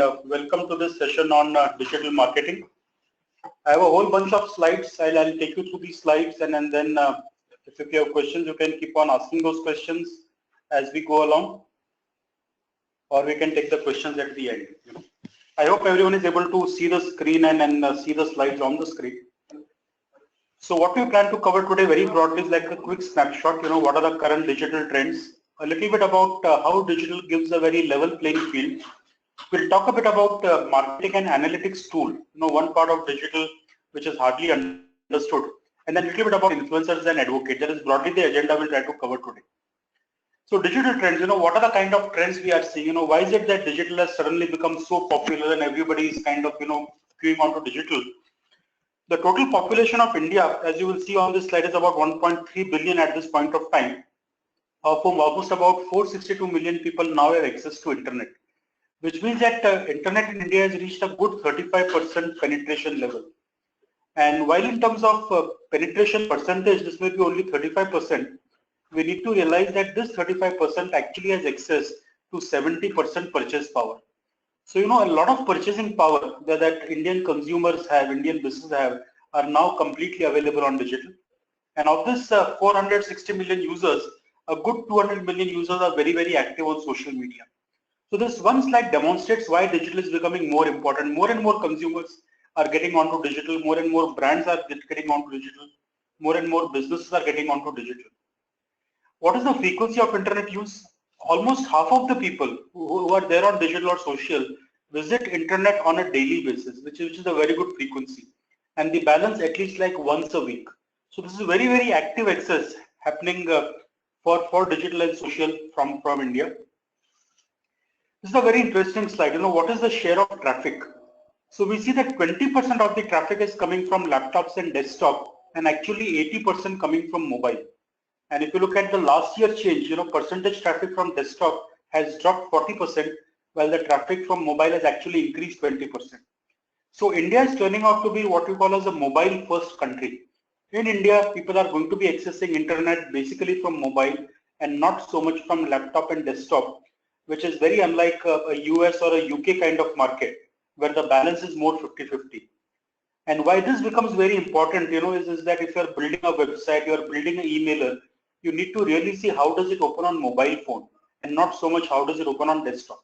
and welcome to this session on digital marketing. I have a whole bunch of slides. I'll take you through these slides, and then if you have questions, you can keep on asking those questions as we go along, or we can take the questions at the end. I hope everyone is able to see the screen and see the slides on the screen. So what we plan to cover today very broadly is like a quick snapshot, what are the current digital trends, a little bit about how digital gives a very level playing field. We'll talk a bit about marketing and analytics tool, one part of digital which is hardly understood, and then a little bit about influencers and advocates. That is broadly the agenda we'll try to cover today. So digital trends, what are the kind of trends we are seeing? Why is it that digital has suddenly become so popular and everybody is kind of, queuing onto digital? The total population of India, as you will see on this slide, is about 1.3 billion at this point of time. Of whom almost about 462 million people now have access to internet, which means that internet in India has reached a good 35% penetration level. And while in terms of penetration percentage, this may be only 35%, we need to realize that this 35% actually has access to 70% purchase power. So, a lot of purchasing power that Indian consumers have, Indian businesses have, are now completely available on digital. And of this 460 million users, a good 200 million users are very, very active on social media. So this one slide demonstrates why digital is becoming more important. More and more consumers are getting onto digital, more and more brands are getting onto digital, more and more businesses are getting onto digital. What is the frequency of internet use? Almost half of the people who are there on digital or social visit internet on a daily basis, which is a very good frequency. And the balance at least like once a week. So this is very, very active access happening for digital and social from India. This is a very interesting slide. What is the share of traffic? So we see that 20% of the traffic is coming from laptops and desktop, and actually 80% coming from mobile. And if you look at the last year change, percentage traffic from desktop has dropped 40%, while the traffic from mobile has actually increased 20%. So India is turning out to be what we call as a mobile first country. In India, people are going to be accessing internet basically from mobile and not so much from laptop and desktop, which is very unlike a US or a UK kind of market where the balance is more 50-50. And why this becomes very important, is that if you're building a website, you're building an emailer, you need to really see how does it open on mobile phone and not so much how does it open on desktop.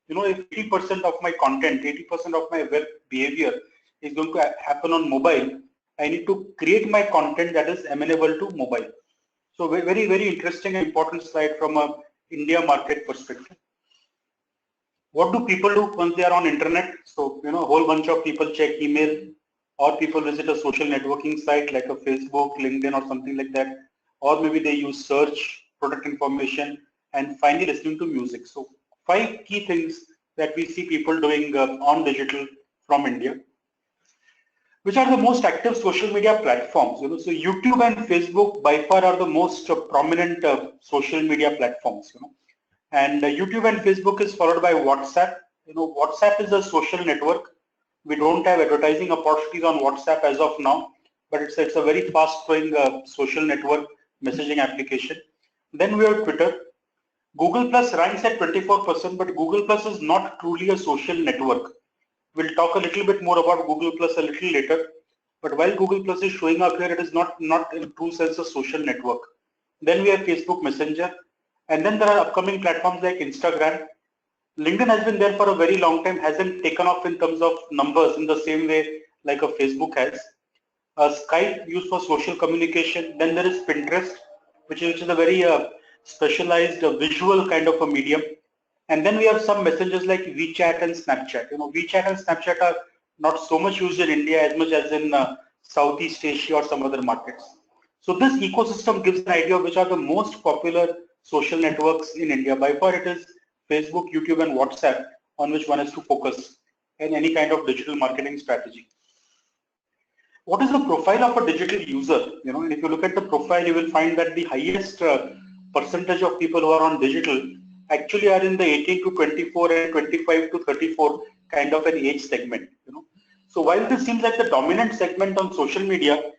If 80% of my content, 80% of my web behavior is going to happen on mobile, I need to create my content that is amenable to mobile. So very, very interesting and important slide from a India market perspective. What do people do once they are on internet? So, a whole bunch of people check email, or people visit a social networking site like a Facebook, LinkedIn or something like that. Or maybe they use search, product information, and finally listening to music. So 5 key things that we see people doing on digital from India. Which are the most active social media platforms? So YouTube and Facebook by far are the most prominent social media platforms. And YouTube and Facebook is followed by WhatsApp. WhatsApp is a social network. We don't have advertising opportunities on WhatsApp as of now, but it's a very fast-growing social network messaging application. Then we have Twitter. Google Plus ranks at 24%, but Google Plus is not truly a social network. We'll talk a little bit more about Google Plus a little later. But while Google Plus is showing up here, it is not in true sense a social network. Then we have Facebook Messenger. And then there are upcoming platforms like Instagram. LinkedIn has been there for a very long time, hasn't taken off in terms of numbers in the same way like a Facebook has. Skype used for social communication. Then there is Pinterest, which is a very specialized visual kind of a medium. And then we have some messengers like WeChat and Snapchat. WeChat and Snapchat are not so much used in India as much as in Southeast Asia or some other markets. So this ecosystem gives an idea of which are the most popular social networks in India. By far it is Facebook, YouTube and WhatsApp on which one has to focus in any kind of digital marketing strategy. What is the profile of a digital user? And if you look at the profile, you will find that the highest percentage of people who are on digital actually are in the 18 to 24 and 25 to 34 kind of an age segment. So while this seems like the dominant segment on social media,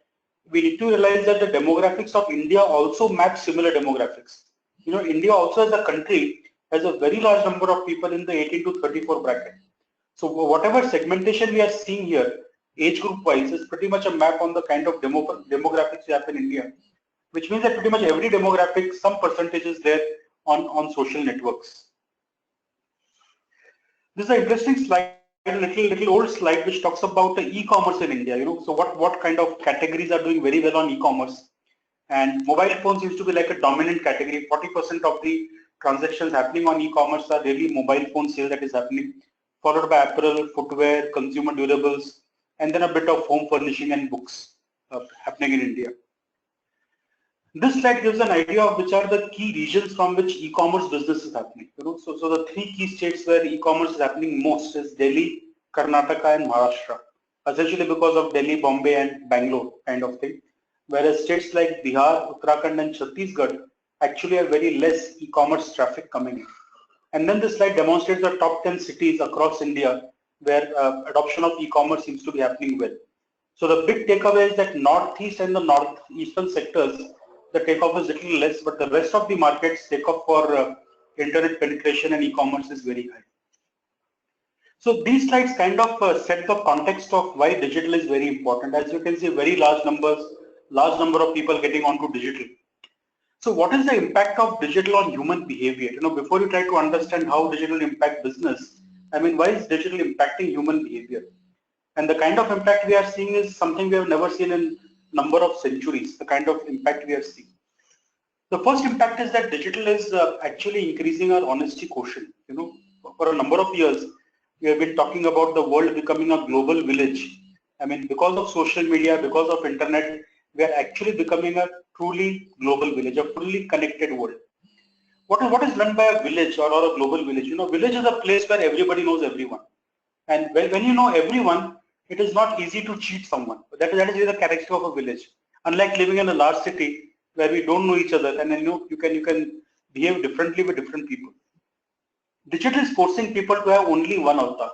we need to realize that the demographics of India also map similar demographics. India also as a country has a very large number of people in the 18 to 34 bracket. So whatever segmentation we are seeing here, age group wise, is pretty much a map on the kind of demographics we have in India, which means that pretty much every demographic, some percentage is there on social networks. This is an interesting slide, little old slide, which talks about the e-commerce in India. So what kind of categories are doing very well on e-commerce? And mobile phones used to be like a dominant category. 40% of the transactions happening on e-commerce are really mobile phone sale that is happening, followed by apparel, footwear, consumer durables, and then a bit of home furnishing and books happening in India. This slide gives an idea of which are the key regions from which e-commerce business is happening. So the three key states where e-commerce is happening most is Delhi, Karnataka, and Maharashtra. Essentially because of Delhi, Bombay, and Bangalore kind of thing. Whereas states like Bihar, Uttarakhand, and Chhattisgarh actually have very less e-commerce traffic coming in. And then this slide demonstrates the top 10 cities across India where adoption of e-commerce seems to be happening well. So the big takeaway is that northeast and the northeastern sectors, the takeoff is little less, but the rest of the markets takeoff for internet penetration and e-commerce is very high. So these slides kind of set the context of why digital is very important. As you can see, very large number of people getting onto digital. So what is the impact of digital on human behavior? Before you try to understand how digital impact business, why is digital impacting human behavior? And the kind of impact we are seeing is something we have never seen in number of centuries, the kind of impact we are seeing. The first impact is that digital is actually increasing our honesty quotient. For a number of years, we have been talking about the world becoming a global village. Because of social media, because of internet, we are actually becoming a truly global village, a fully connected world. What is meant by a village or a global village? Village is a place where everybody knows everyone. And when you know everyone, it is not easy to cheat someone. That is the characteristic of a village. Unlike living in a large city where we don't know each other, and then you can behave differently with different people. Digital is forcing people to have only one avatar.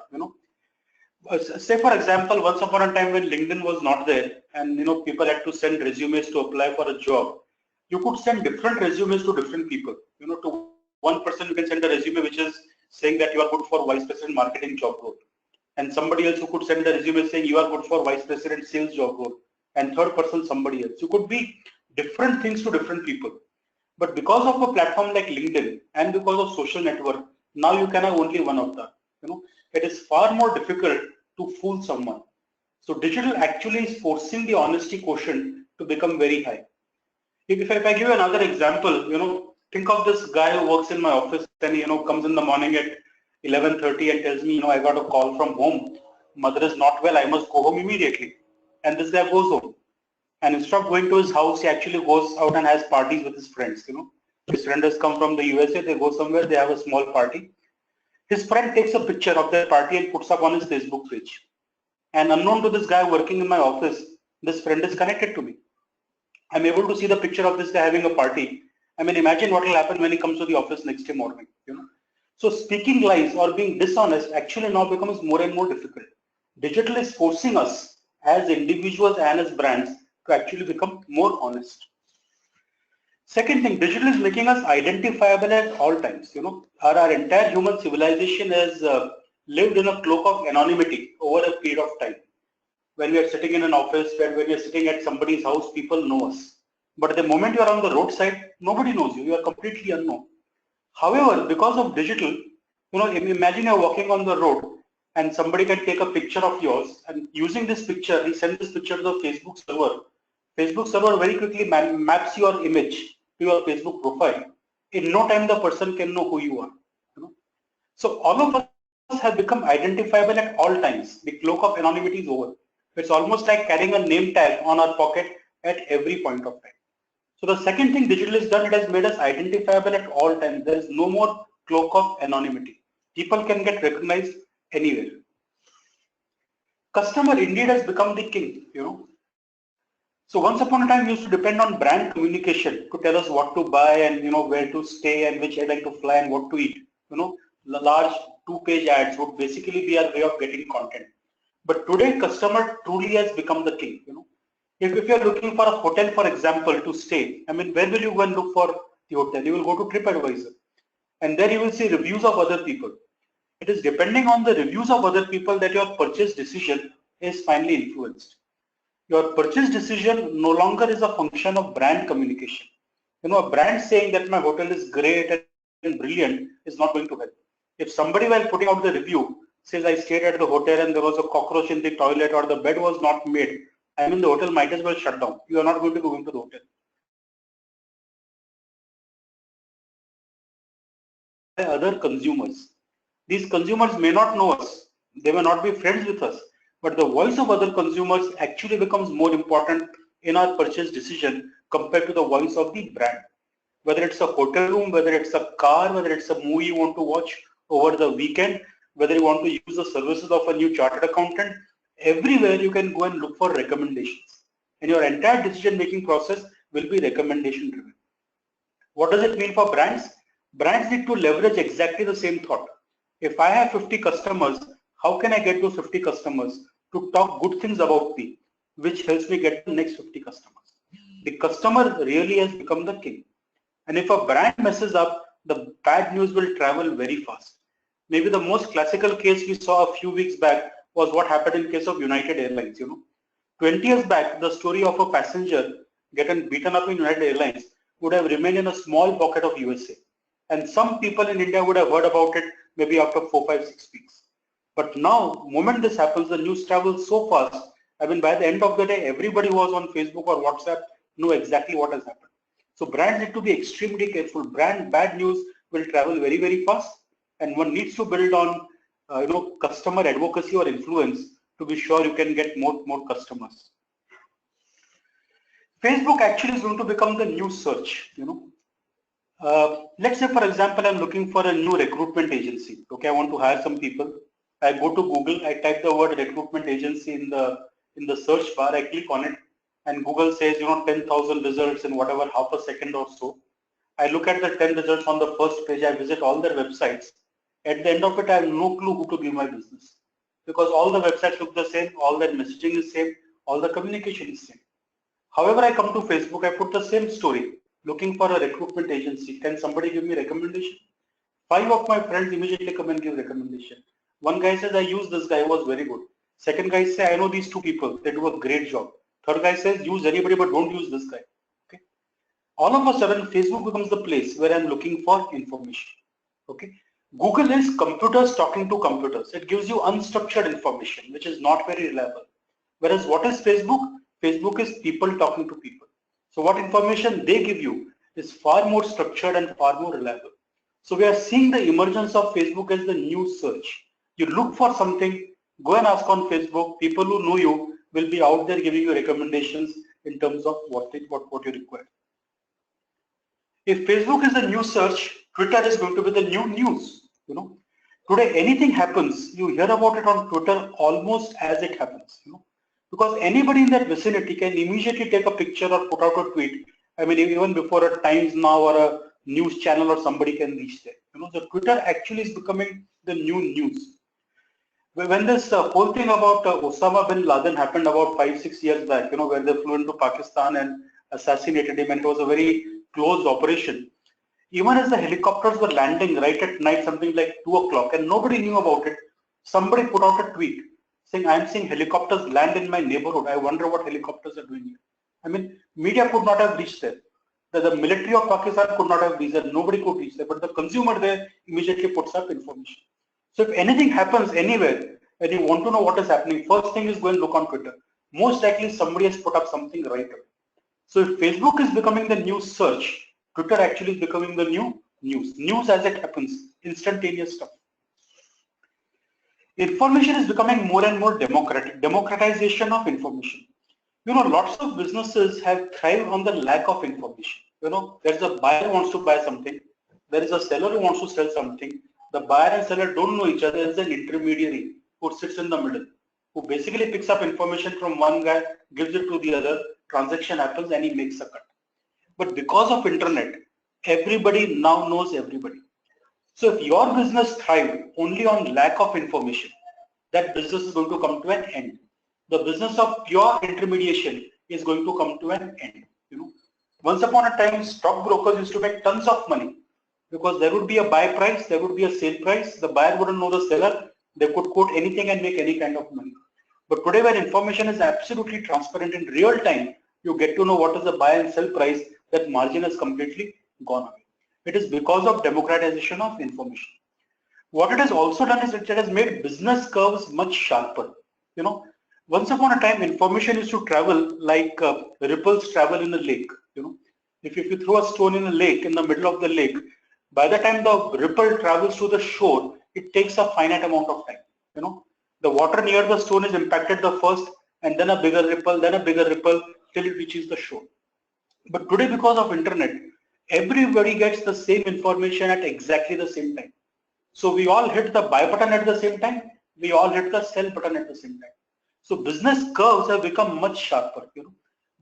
Say for example, once upon a time when LinkedIn was not there, and people had to send resumes to apply for a job, you could send different resumes to different people. To one person you can send a resume which is saying that you are good for vice president marketing job role, and somebody else who could send a resume saying you are good for vice president sales job role, and third person somebody else. You could be different things to different people. But because of a platform like LinkedIn and because of social network, now you can have only one avatar. It is far more difficult to fool someone. So digital actually is forcing the honesty quotient to become very high. If I give you another example, think of this guy who works in my office and comes in the morning at 11:30 and tells me, I got a call from home. Mother is not well. I must go home immediately. And this guy goes home. And instead of going to his house, he actually goes out and has parties with his friends. His friend has come from the USA. They go somewhere. They have a small party. His friend takes a picture of their party and puts up on his Facebook page. And unknown to this guy working in my office, this friend is connected to me. I'm able to see the picture of this guy having a party. Imagine what will happen when he comes to the office next day morning. So speaking lies or being dishonest actually now becomes more and more difficult. Digital is forcing us as individuals and as brands to actually become more honest. Second thing, digital is making us identifiable at all times. Our entire human civilization has lived in a cloak of anonymity over a period of time. When we are sitting in an office, when we are sitting at somebody's house, people know us. But the moment you are on the roadside, nobody knows you. You are completely unknown. However, because of digital, imagine you're walking on the road and somebody can take a picture of yours, and using this picture, he sends this picture to the Facebook server. Facebook server very quickly maps your image to your Facebook profile. In no time, the person can know who you are. So all of us have become identifiable at all times. The cloak of anonymity is over. It's almost like carrying a name tag on our pocket at every point of time. So the second thing digital has done, it has made us identifiable at all times. There is no more cloak of anonymity. People can get recognized anywhere. Customer indeed has become the king, So once upon a time, we used to depend on brand communication to tell us what to buy and where to stay and which airline to fly and what to eat. Large 2-page ads would basically be our way of getting content. But today, customer truly has become the king. If you are looking for a hotel, for example, to stay, where will you go and look for the hotel? You will go to TripAdvisor, and there you will see reviews of other people. It is depending on the reviews of other people that your purchase decision is finally influenced. Your purchase decision no longer is a function of brand communication. A brand saying that my hotel is great and brilliant is not going to help. If somebody while putting out the review says I stayed at the hotel and there was a cockroach in the toilet or the bed was not made, I mean the hotel might as well shut down. You are not going to go into the hotel. Other consumers. These consumers may not know us, they may not be friends with us, but the voice of other consumers actually becomes more important in our purchase decision compared to the voice of the brand. Whether it's a hotel room, whether it's a car, whether it's a movie you want to watch over the weekend, whether you want to use the services of a new chartered accountant, everywhere you can go and look for recommendations. And your entire decision-making process will be recommendation driven. What does it mean for brands? Brands need to leverage exactly the same thought. If I have 50 customers, how can I get those 50 customers to talk good things about me, which helps me get the next 50 customers? The customer really has become the king. And if a brand messes up, the bad news will travel very fast. Maybe the most classical case we saw a few weeks back was what happened in case of United Airlines. 20 years back, the story of a passenger getting beaten up in United Airlines would have remained in a small pocket of USA. And some people in India would have heard about it maybe after 4, 5, 6 weeks. But now, moment this happens, the news travels so fast. I mean, by the end of the day, everybody who was on Facebook or WhatsApp know exactly what has happened. So brands need to be extremely careful. Bad news will travel very, very fast, and one needs to build on, customer advocacy or influence to be sure you can get more customers. Facebook actually is going to become the new search. Let's say, for example, I'm looking for a new recruitment agency. Okay, I want to hire some people. I go to Google, I type the word recruitment agency in the search bar, I click on it, and Google says, 10,000 results in whatever half a second or so. I look at the 10 results on the first page, I visit all their websites. At the end of it, I have no clue who to give my business because all the websites look the same, all their messaging is same, all the communication is same. However, I come to Facebook, I put the same story, looking for a recruitment agency. Can somebody give me recommendation? 5 of my friends immediately come and give recommendation. One guy says, I use this guy, was very good. Second guy says, I know these 2 people, they do a great job. Third guy says, use anybody but don't use this guy. Okay. All of a sudden, Facebook becomes the place where I'm looking for information. Okay. Google is computers talking to computers. It gives you unstructured information, which is not very reliable. Whereas what is Facebook? Facebook is people talking to people. So what information they give you is far more structured and far more reliable. So we are seeing the emergence of Facebook as the new search. You look for something, go and ask on Facebook. People who know you will be out there giving you recommendations in terms of what you require. If Facebook is the new search, Twitter is going to be the new news. Today anything happens, you hear about it on Twitter almost as it happens. Because anybody in that vicinity can immediately take a picture or put out a tweet. I mean, even before a Times Now or a news channel or somebody can reach there. So Twitter actually is becoming the new news. When this whole thing about Osama bin Laden happened about 5, 6 years back, where they flew into Pakistan and assassinated him, and it was a very closed operation. Even as the helicopters were landing right at night, something like 2 o'clock, and nobody knew about it, somebody put out a tweet saying, I'm seeing helicopters land in my neighborhood. I wonder what helicopters are doing here. I mean, media could not have reached there. The military of Pakistan could not have reached there. Nobody could reach there. But the consumer there immediately puts up information. So if anything happens anywhere and you want to know what is happening, first thing is go and look on Twitter. Most likely somebody has put up something right away. So if Facebook is becoming the new search, Twitter actually is becoming the new news. News as it happens, instantaneous stuff. Information is becoming more and more democratic, democratization of information. Lots of businesses have thrived on the lack of information. There's a buyer who wants to buy something. There is a seller who wants to sell something. The buyer and seller don't know each other. There's an intermediary who sits in the middle, who basically picks up information from one guy, gives it to the other, transaction happens and he makes a cut. But because of internet, everybody now knows everybody. So if your business thrives only on lack of information, that business is going to come to an end. The business of pure intermediation is going to come to an end. Once upon a time, stockbrokers used to make tons of money because there would be a buy price, there would be a sale price. The buyer wouldn't know the seller. They could quote anything and make any kind of money. But today, when information is absolutely transparent in real time, you get to know what is the buy and sell price. That margin has completely gone away. It is because of democratization of information. What it has also done is it has made business curves much sharper. You know, once upon a time, information used to travel like ripples travel in a lake. You know, if you throw a stone in a lake, in the middle of the lake, by the time the ripple travels to the shore, it takes a finite amount of time. You know, the water near the stone is impacted the first, and then a bigger ripple, then a bigger ripple, till it reaches the shore. But today, because of internet, everybody gets the same information at exactly the same time. So we all hit the buy button at the same time. We all hit the sell button at the same time. So business curves have become much sharper. You know,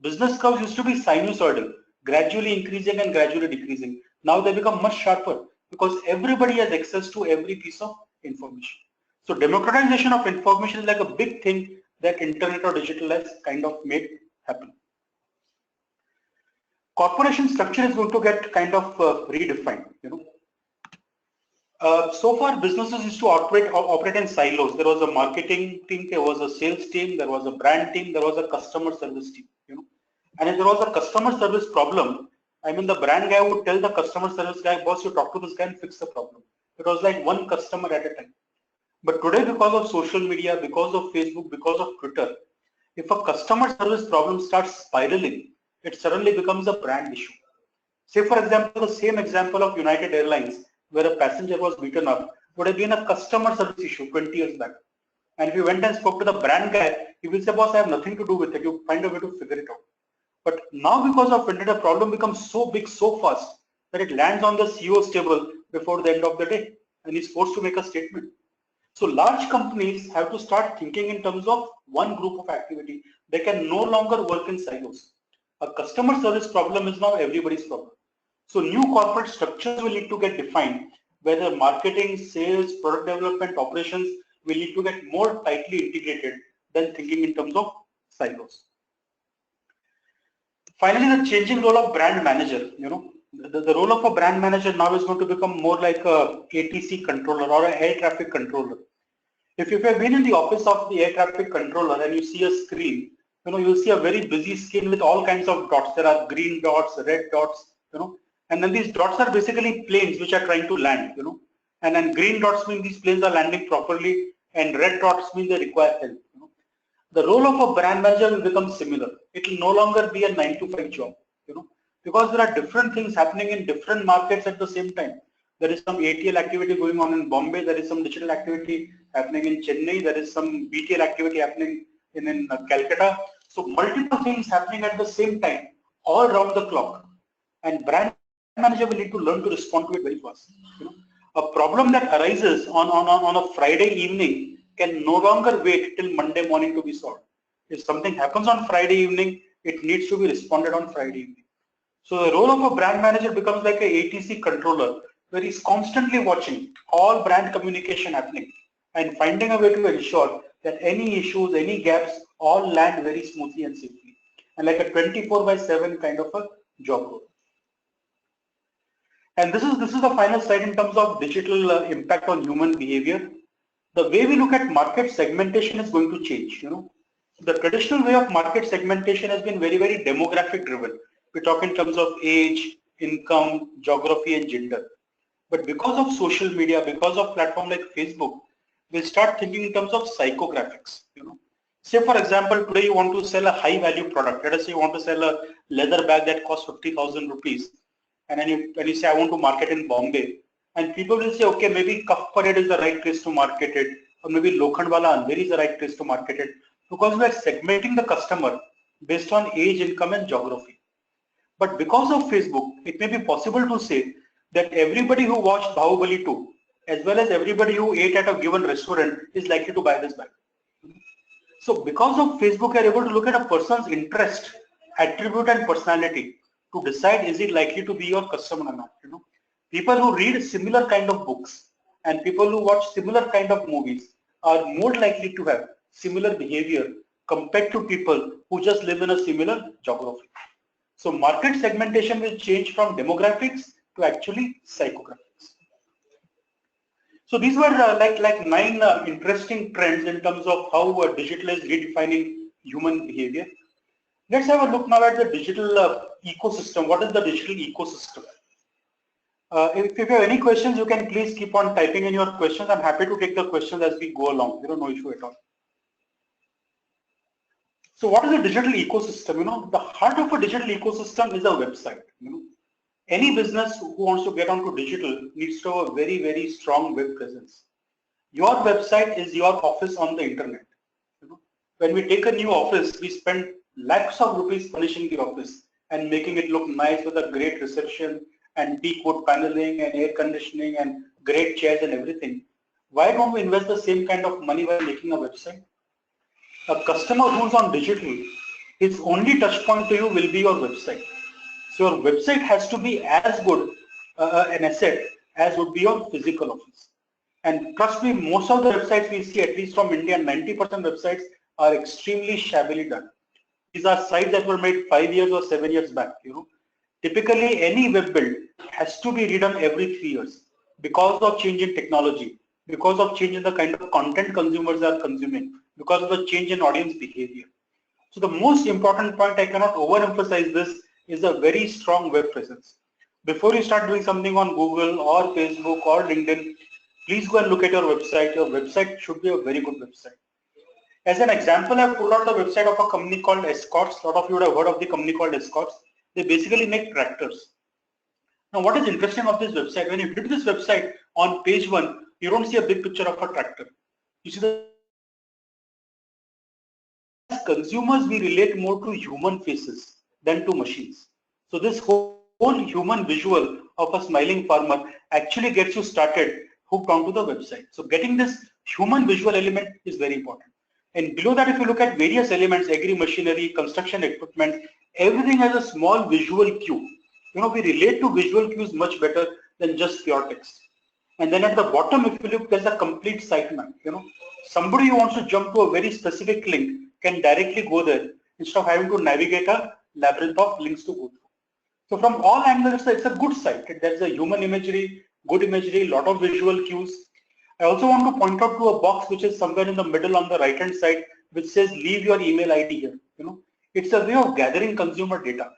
business curves used to be sinusoidal, gradually increasing and gradually decreasing. Now they become much sharper because everybody has access to every piece of information. So democratization of information is like a big thing that internet or digital has kind of made happen. Corporation structure is going to get kind of redefined. You know, so far businesses used to operate in silos. There was a marketing team, there was a sales team, there was a brand team, there was a customer service team. You know, and if there was a customer service problem, I mean, the brand guy would tell the customer service guy, boss, you talk to this guy and fix the problem. It was like one customer at a time. But today, because of social media, because of Facebook, because of Twitter, if a customer service problem starts spiraling, it suddenly becomes a brand issue. Say, for example, the same example of United Airlines, where a passenger was beaten up, would have been a customer service issue 20 years back. And if you went and spoke to the brand guy, he will say, boss, I have nothing to do with it. You find a way to figure it out. But now, because of internet, the problem becomes so big, so fast, that it lands on the CEO's table before the end of the day, and he's forced to make a statement. So large companies have to start thinking in terms of one group of activity. They can no longer work in silos. A customer service problem is now everybody's problem. So new corporate structures will need to get defined, whether marketing, sales, product development, operations will need to get more tightly integrated than thinking in terms of silos. Finally, the changing role of brand manager. You know, the role of a brand manager now is going to become more like a ATC controller or an air traffic controller. If you have been in the office of the air traffic controller and you see a screen, you know, you'll see a very busy screen with all kinds of dots. There are green dots, red dots, you know, and then these dots are basically planes which are trying to land, you know, and then green dots mean these planes are landing properly, and red dots mean they require help. You know, the role of a brand manager will become similar. It will no longer be a 9-to-5 job, you know, because there are different things happening in different markets at the same time. There is some ATL activity going on in Bombay. There is some digital activity happening in Chennai. There is some BTL activity happening in Calcutta. So multiple things happening at the same time, all around the clock. And brand manager will need to learn to respond to it very fast. You know, a problem that arises on a Friday evening can no longer wait till Monday morning to be solved. If something happens on Friday evening, it needs to be responded on Friday evening. So the role of a brand manager becomes like a ATC controller, where he's constantly watching all brand communication happening and finding a way to ensure that any issues, any gaps, all land very smoothly and safely. And like a 24/7 kind of a job role. And this is the final slide in terms of digital impact on human behavior. The way we look at market segmentation is going to change. You know, the traditional way of market segmentation has been very, very demographic driven. We talk in terms of age, income, geography, and gender. But because of social media, because of platform like Facebook, we'll start thinking in terms of psychographics. You know, say for example, today you want to sell a high value product. Let us say you want to sell a leather bag that costs 50,000 rupees, and then you say I want to market in Bombay, and people will say, okay, maybe Cuff Parade is the right place to market it, or maybe Lokhandwala Andheri is the right place to market it, because we are segmenting the customer based on age, income, and geography. But because of Facebook, it may be possible to say that everybody who watched Bahubali 2, as well as everybody who ate at a given restaurant, is likely to buy this bag. So because of Facebook, you are able to look at a person's interest, attribute, and personality to decide is it likely to be your customer or not. You know, people who read similar kind of books and people who watch similar kind of movies are more likely to have similar behavior compared to people who just live in a similar geography. So market segmentation will change from demographics to actually psychographics. So these were like 9 interesting trends in terms of how digital is redefining human behavior. Let's have a look now at the digital ecosystem. What is the digital ecosystem? If you have any questions, you can please keep on typing in your questions. I'm happy to take the questions as we go along. No issue at all. So what is a digital ecosystem? The heart of a digital ecosystem is a website. Any business who wants to get onto digital needs to have a very, very strong web presence. Your website is your office on the internet. When we take a new office, we spend lakhs of rupees furnishing the office and making it look nice with a great reception and teak wood paneling and air conditioning and great chairs and everything. Why don't we invest the same kind of money while making a website? A customer who's on digital, his only touch point to you will be your website. So your website has to be as good an asset as would be your physical office. And trust me, most of the websites we see, at least from India, 90% websites are extremely shabbily done. These are sites that were made 5 years or 7 years back. Typically, any web build has to be redone every 3 years because of change in technology, because of change in the kind of content consumers are consuming, because of the change in audience behavior. So the most important point, I cannot overemphasize this, is a very strong web presence. Before you start doing something on Google or Facebook or LinkedIn, please go and look at your website. Your website should be a very good website. As an example, I've pulled out the website of a company called Escorts. A lot of you would have heard of the company called Escorts. They basically make tractors. Now, what is interesting of this website? When you hit this website on page 1, you don't see a big picture of a tractor. You see the consumers, we relate more to human faces than to machines. So this whole human visual of a smiling farmer actually gets you started hooked onto the website. So getting this human visual element is very important. And below that, if you look at various elements, agri machinery, construction equipment, everything has a small visual cue. We relate to visual cues much better than just pure text. And then at the bottom, if you look, there's a complete sitemap. Somebody who wants to jump to a very specific link can directly go there instead of having to navigate a labyrinth of links to go through. So from all angles, it's a good site. There's a human imagery, good imagery, lot of visual cues. I also want to point out to a box which is somewhere in the middle on the right hand side, which says leave your email ID here. It's a way of gathering consumer data.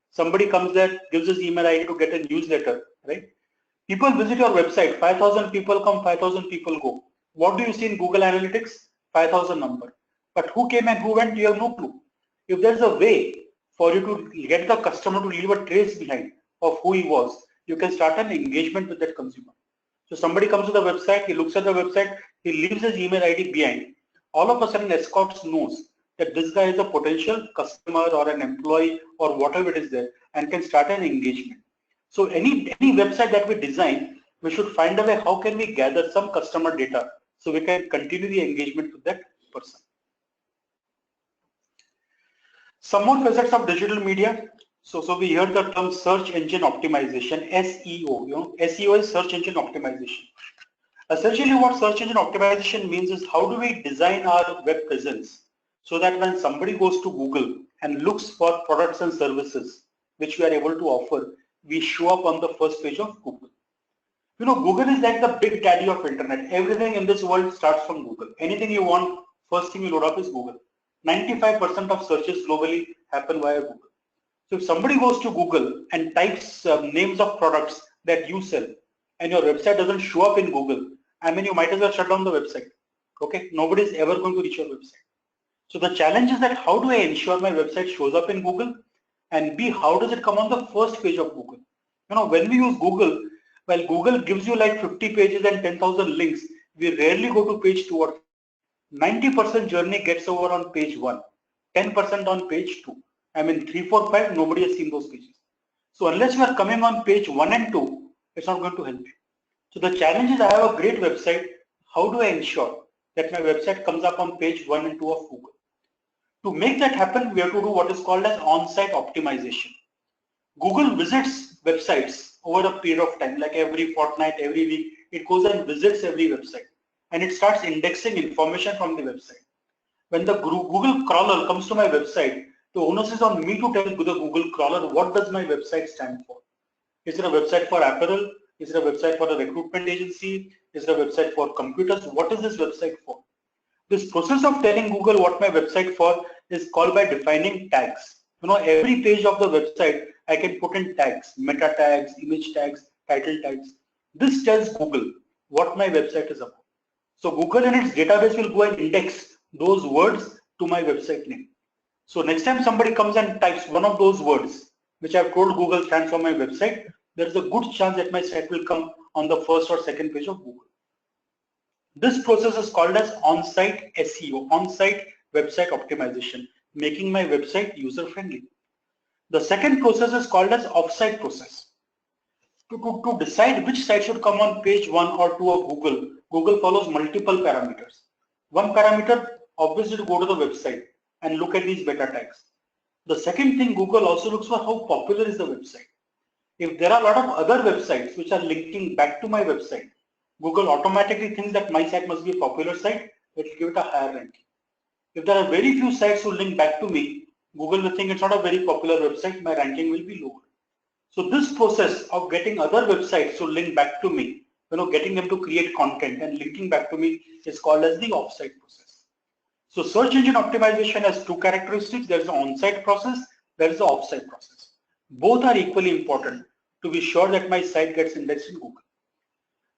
Somebody comes there, gives his email ID to get a newsletter, right? People visit your website, 5,000 people come, 5,000 people go. What do you see in Google Analytics? 5,000 number. But who came and who went, you have no clue. If there's a way for you to get the customer to leave a trace behind of who he was, you can start an engagement with that consumer. So somebody comes to the website, he looks at the website, he leaves his email ID behind. All of a sudden, Escorts knows that this guy is a potential customer or an employee or whatever it is there and can start an engagement. So any website that we design, we should find a way how can we gather some customer data so we can continue the engagement with that person. Some more facets of digital media. So we heard the term search engine optimization, SEO. SEO is search engine optimization. Essentially, what search engine optimization means is how do we design our web presence so that when somebody goes to Google and looks for products and services which we are able to offer, we show up on the first page of Google. Google is like the big daddy of internet. Everything in this world starts from Google. Anything you want, first thing you load up is Google. 95% of searches globally happen via Google. So if somebody goes to Google and types names of products that you sell and your website doesn't show up in Google, you might as well shut down the website. Okay, nobody is ever going to reach your website. So the challenge is that how do I ensure my website shows up in Google, and B, how does it come on the first page of Google? When we use Google, well, Google gives you like 50 pages and 10,000 links. We rarely go to page 2 or 90% journey gets over on page 1, 10% on page 2. 3, 4, 5, nobody has seen those pages. So unless you are coming on page 1 and 2, it's not going to help you. So the challenge is I have a great website. How do I ensure that my website comes up on page 1 and 2 of Google? To make that happen, we have to do what is called as on-site optimization. Google visits websites over a period of time, like every fortnight, every week, it goes and visits every website. And it starts indexing information from the website. When the Google crawler comes to my website, the onus is on me to tell the Google crawler what does my website stand for. Is it a website for apparel? Is it a website for a recruitment agency? Is it a website for computers? What is this website for? This process of telling Google what my website for is called by defining tags. Every page of the website, I can put in tags, meta tags, image tags, title tags. This tells Google what my website is about. So Google in its database will go and index those words to my website name. So next time somebody comes and types one of those words, which I've told Google stands for my website, there is a good chance that my site will come on the first or second page of Google. This process is called as on-site SEO, on-site website optimization, making my website user-friendly. The second process is called as off-site process. To decide which site should come on page 1 or 2 of Google, Google follows multiple parameters. One parameter, obviously, to go to the website and look at these meta tags. The second thing, Google also looks for how popular is the website. If there are a lot of other websites which are linking back to my website, Google automatically thinks that my site must be a popular site, it will give it a higher ranking. If there are very few sites who link back to me, Google will think it's not a very popular website, my ranking will be lower. So this process of getting other websites to link back to me, getting them to create content and linking back to me is called as the off-site process. So search engine optimization has two characteristics. There is an on-site process, there is the off-site process. Both are equally important to be sure that my site gets indexed in Google.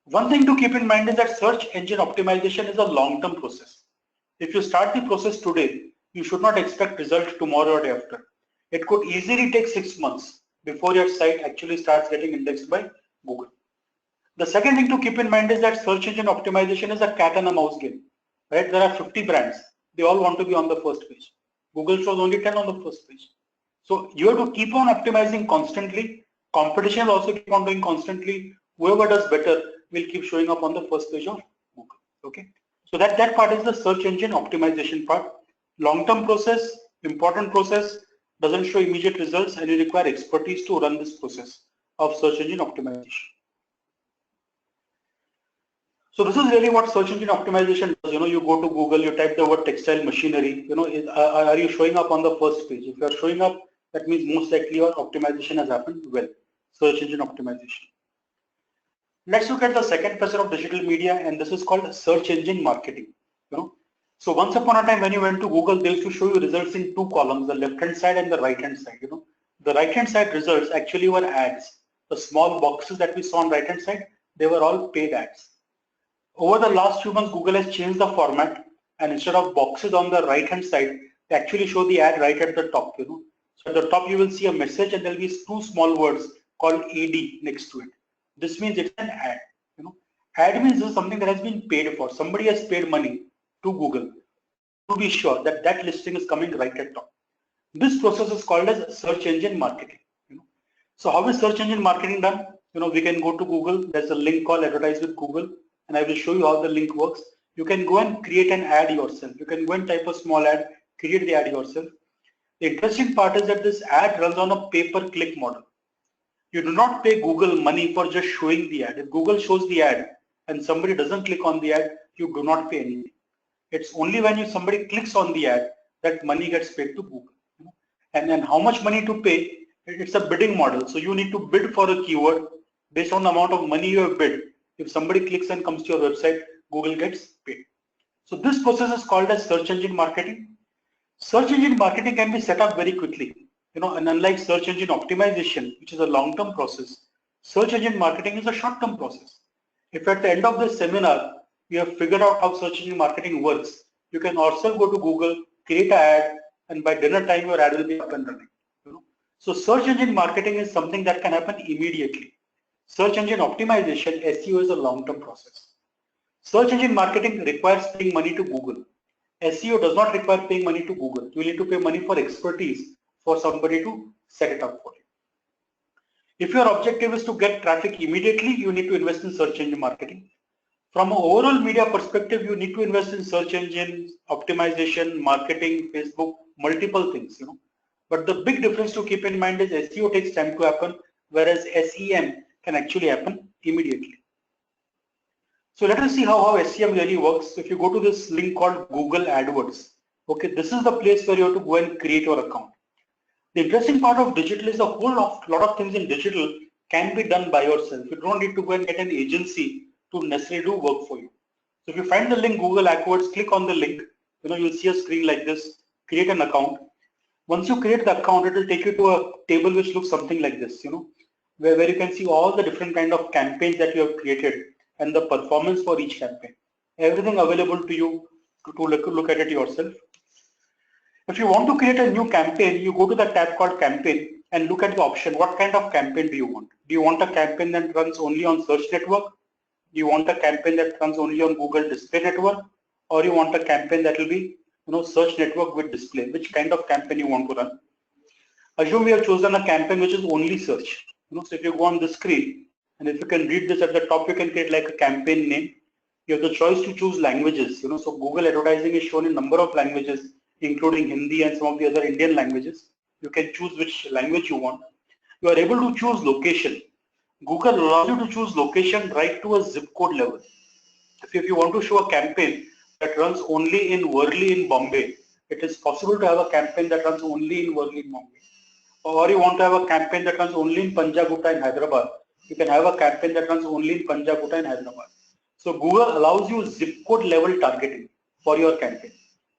One thing to keep in mind is that search engine optimization is a long-term process. If you start the process today, you should not expect results tomorrow or day after. It could easily take 6 months before your site actually starts getting indexed by Google. The second thing to keep in mind is that search engine optimization is a cat and a mouse game. Right? There are 50 brands. They all want to be on the first page. Google shows only 10 on the first page. So you have to keep on optimizing constantly. Competition will also keep on doing constantly. Whoever does better will keep showing up on the first page of Google. Okay. So that part is the search engine optimization part. Long-term process, important process, doesn't show immediate results, and you require expertise to run this process of search engine optimization. So this is really what search engine optimization does. You go to Google, you type the word textile machinery. Are you showing up on the first page? If you are showing up, that means most likely your optimization has happened well. Search engine optimization. Let's look at the second facet of digital media, and this is called search engine marketing. So once upon a time, when you went to Google, they used to show you results in two columns, the left-hand side and the right-hand side. The right-hand side results actually were ads. The small boxes that we saw on right-hand side, they were all paid ads. Over the last few months, Google has changed the format, and instead of boxes on the right-hand side, they actually show the ad right at the top. So at the top, you will see a message, and there will be two small words called AD next to it. This means it's an ad. Ad means this is something that has been paid for. Somebody has paid money to Google to be sure that that listing is coming right at top. This process is called as search engine marketing. So how is search engine marketing done? We can go to Google. There's a link called Advertise with Google, and I will show you how the link works. You can go and create an ad yourself. You can go and type a small ad, create the ad yourself. The interesting part is that this ad runs on a pay-per-click model. You do not pay Google money for just showing the ad. If Google shows the ad and somebody doesn't click on the ad, you do not pay anything. It's only when somebody clicks on the ad that money gets paid to Google. And then how much money to pay? It's a bidding model. So you need to bid for a keyword based on the amount of money you have bid. If somebody clicks and comes to your website, Google gets paid. So this process is called as search engine marketing. Search engine marketing can be set up very quickly. And unlike search engine optimization, which is a long-term process, search engine marketing is a short-term process. If at the end of this seminar, you have figured out how search engine marketing works, you can also go to Google, create an ad, and by dinner time, your ad will be up and running. So search engine marketing is something that can happen immediately. Search engine optimization, SEO, is a long-term process. Search engine marketing requires paying money to Google. SEO does not require paying money to Google. You need to pay money for expertise for somebody to set it up for you. If your objective is to get traffic immediately, you need to invest in search engine marketing. From an overall media perspective, you need to invest in search engine optimization, marketing, Facebook, multiple things. But the big difference to keep in mind is SEO takes time to happen, whereas SEM can actually happen immediately. So let us see how SEM really works. If you go to this link called Google AdWords, okay, this is the place where you have to go and create your account. The interesting part of digital is a whole lot of things in digital can be done by yourself. You don't need to go and get an agency to necessarily do work for you. So if you find the link Google AdWords, click on the link. You'll see a screen like this. Create an account. Once you create the account, it will take you to a table which looks something like this. Where you can see all the different kind of campaigns that you have created and the performance for each campaign. Everything available to you to look at it yourself. If you want to create a new campaign, you go to the tab called campaign and look at the option. What kind of campaign do you want? Do you want a campaign that runs only on search network? Do you want a campaign that runs only on Google Display Network? Or you want a campaign that will be search network with display? Which kind of campaign you want to run? Assume we have chosen a campaign which is only search. So if you go on the screen, and if you can read this at the top, you can create like a campaign name. You have the choice to choose languages. So Google advertising is shown in number of languages, including Hindi and some of the other Indian languages. You can choose which language you want. You are able to choose location. Google allows you to choose location right to a zip code level. If you want to show a campaign that runs only in Worli in Bombay, it is possible to have a campaign that runs only in Worli in Bombay. Or you want to have a campaign that runs only in Panjagutta in Hyderabad, you can have a campaign that runs only in Panjagutta in Hyderabad. So Google allows you zip code level targeting for your campaign.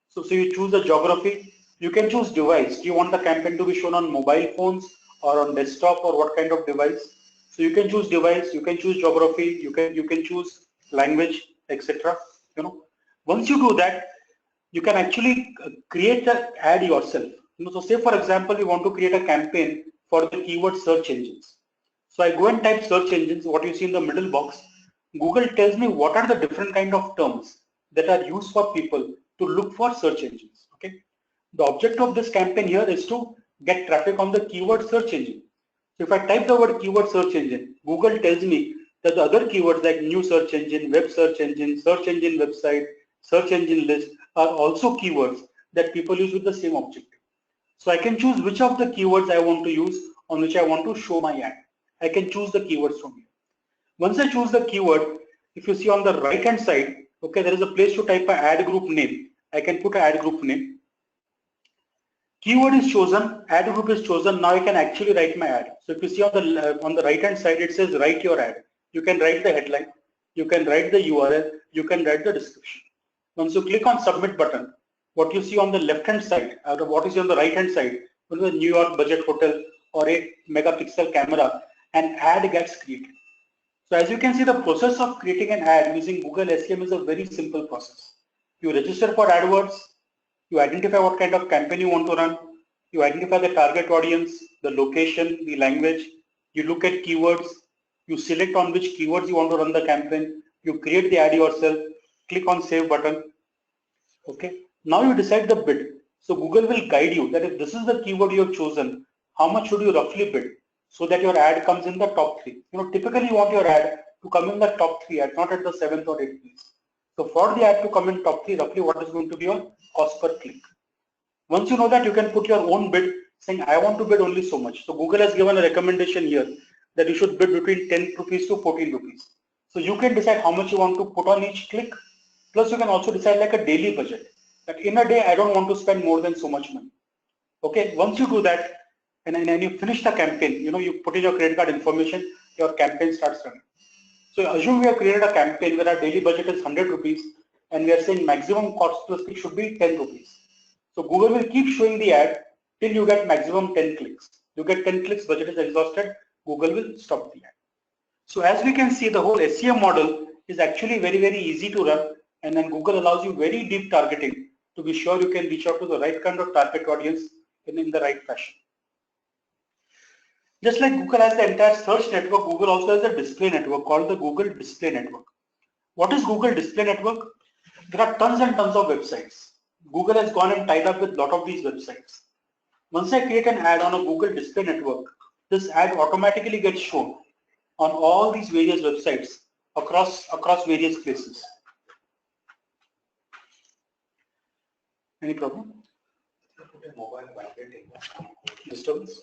So you choose the geography. You can choose device. Do you want the campaign to be shown on mobile phones or on desktop, or what kind of device? So you can choose device, you can choose geography, you can choose language, etc. Once you do that, you can actually create the ad yourself. So say for example, you want to create a campaign for the keyword search engines. So I go and type search engines. What you see in the middle box, Google tells me what are the different kind of terms that are used for people to look for search engines. Okay. The object of this campaign here is to get traffic on the keyword search engine. So if I type the word keyword search engine, Google tells me that the other keywords like new search engine, web search engine website, search engine list are also keywords that people use with the same objective. So I can choose which of the keywords I want to use on which I want to show my ad. I can choose the keywords from here. Once I choose the keyword, if you see on the right hand side, okay, there is a place to type an ad group name. I can put an ad group name. Keyword is chosen, ad group is chosen. Now I can actually write my ad. So if you see on the right hand side, it says write your ad. You can write the headline, you can write the URL, you can write the description. Once you click on submit button, what you see on the left hand side, what is on the right hand side, the New York budget hotel or 8 megapixel camera, an ad gets created. So as you can see, the process of creating an ad using Google SEM is a very simple process. You register for AdWords, you identify what kind of campaign you want to run, you identify the target audience, the location, the language, you look at keywords, you select on which keywords you want to run the campaign, you create the ad yourself, click on save button. Okay. Now you decide the bid. So Google will guide you that if this is the keyword you have chosen, how much should you roughly bid so that your ad comes in the top 3. Typically you want your ad to come in the top 3 ad, not at the 7th or 8th place. So for the ad to come in top 3, roughly what is going to be your cost per click. Once you know that, you can put your own bid saying I want to bid only so much. So Google has given a recommendation here that you should bid between 10 rupees to 14 rupees. So you can decide how much you want to put on each click. Plus you can also decide like a daily budget that in a day I don't want to spend more than so much money. Okay, once you do that and you finish the campaign, you put in your credit card information, your campaign starts running. So assume we have created a campaign where our daily budget is 100 rupees and we are saying maximum cost per click should be 10 rupees. So Google will keep showing the ad till you get maximum 10 clicks. You get 10 clicks, budget is exhausted, Google will stop the ad. So as we can see, the whole SEM model is actually very, very easy to run, and then Google allows you very deep targeting to be sure you can reach out to the right kind of target audience in the right fashion. Just like Google has the entire search network, Google also has a display network called the Google Display Network. What is Google Display Network? There are tons and tons of websites. Google has gone and tied up with a lot of these websites. Once I create an ad on a Google Display Network, this ad automatically gets shown on all these various websites across various places. Any problem? Disturbance?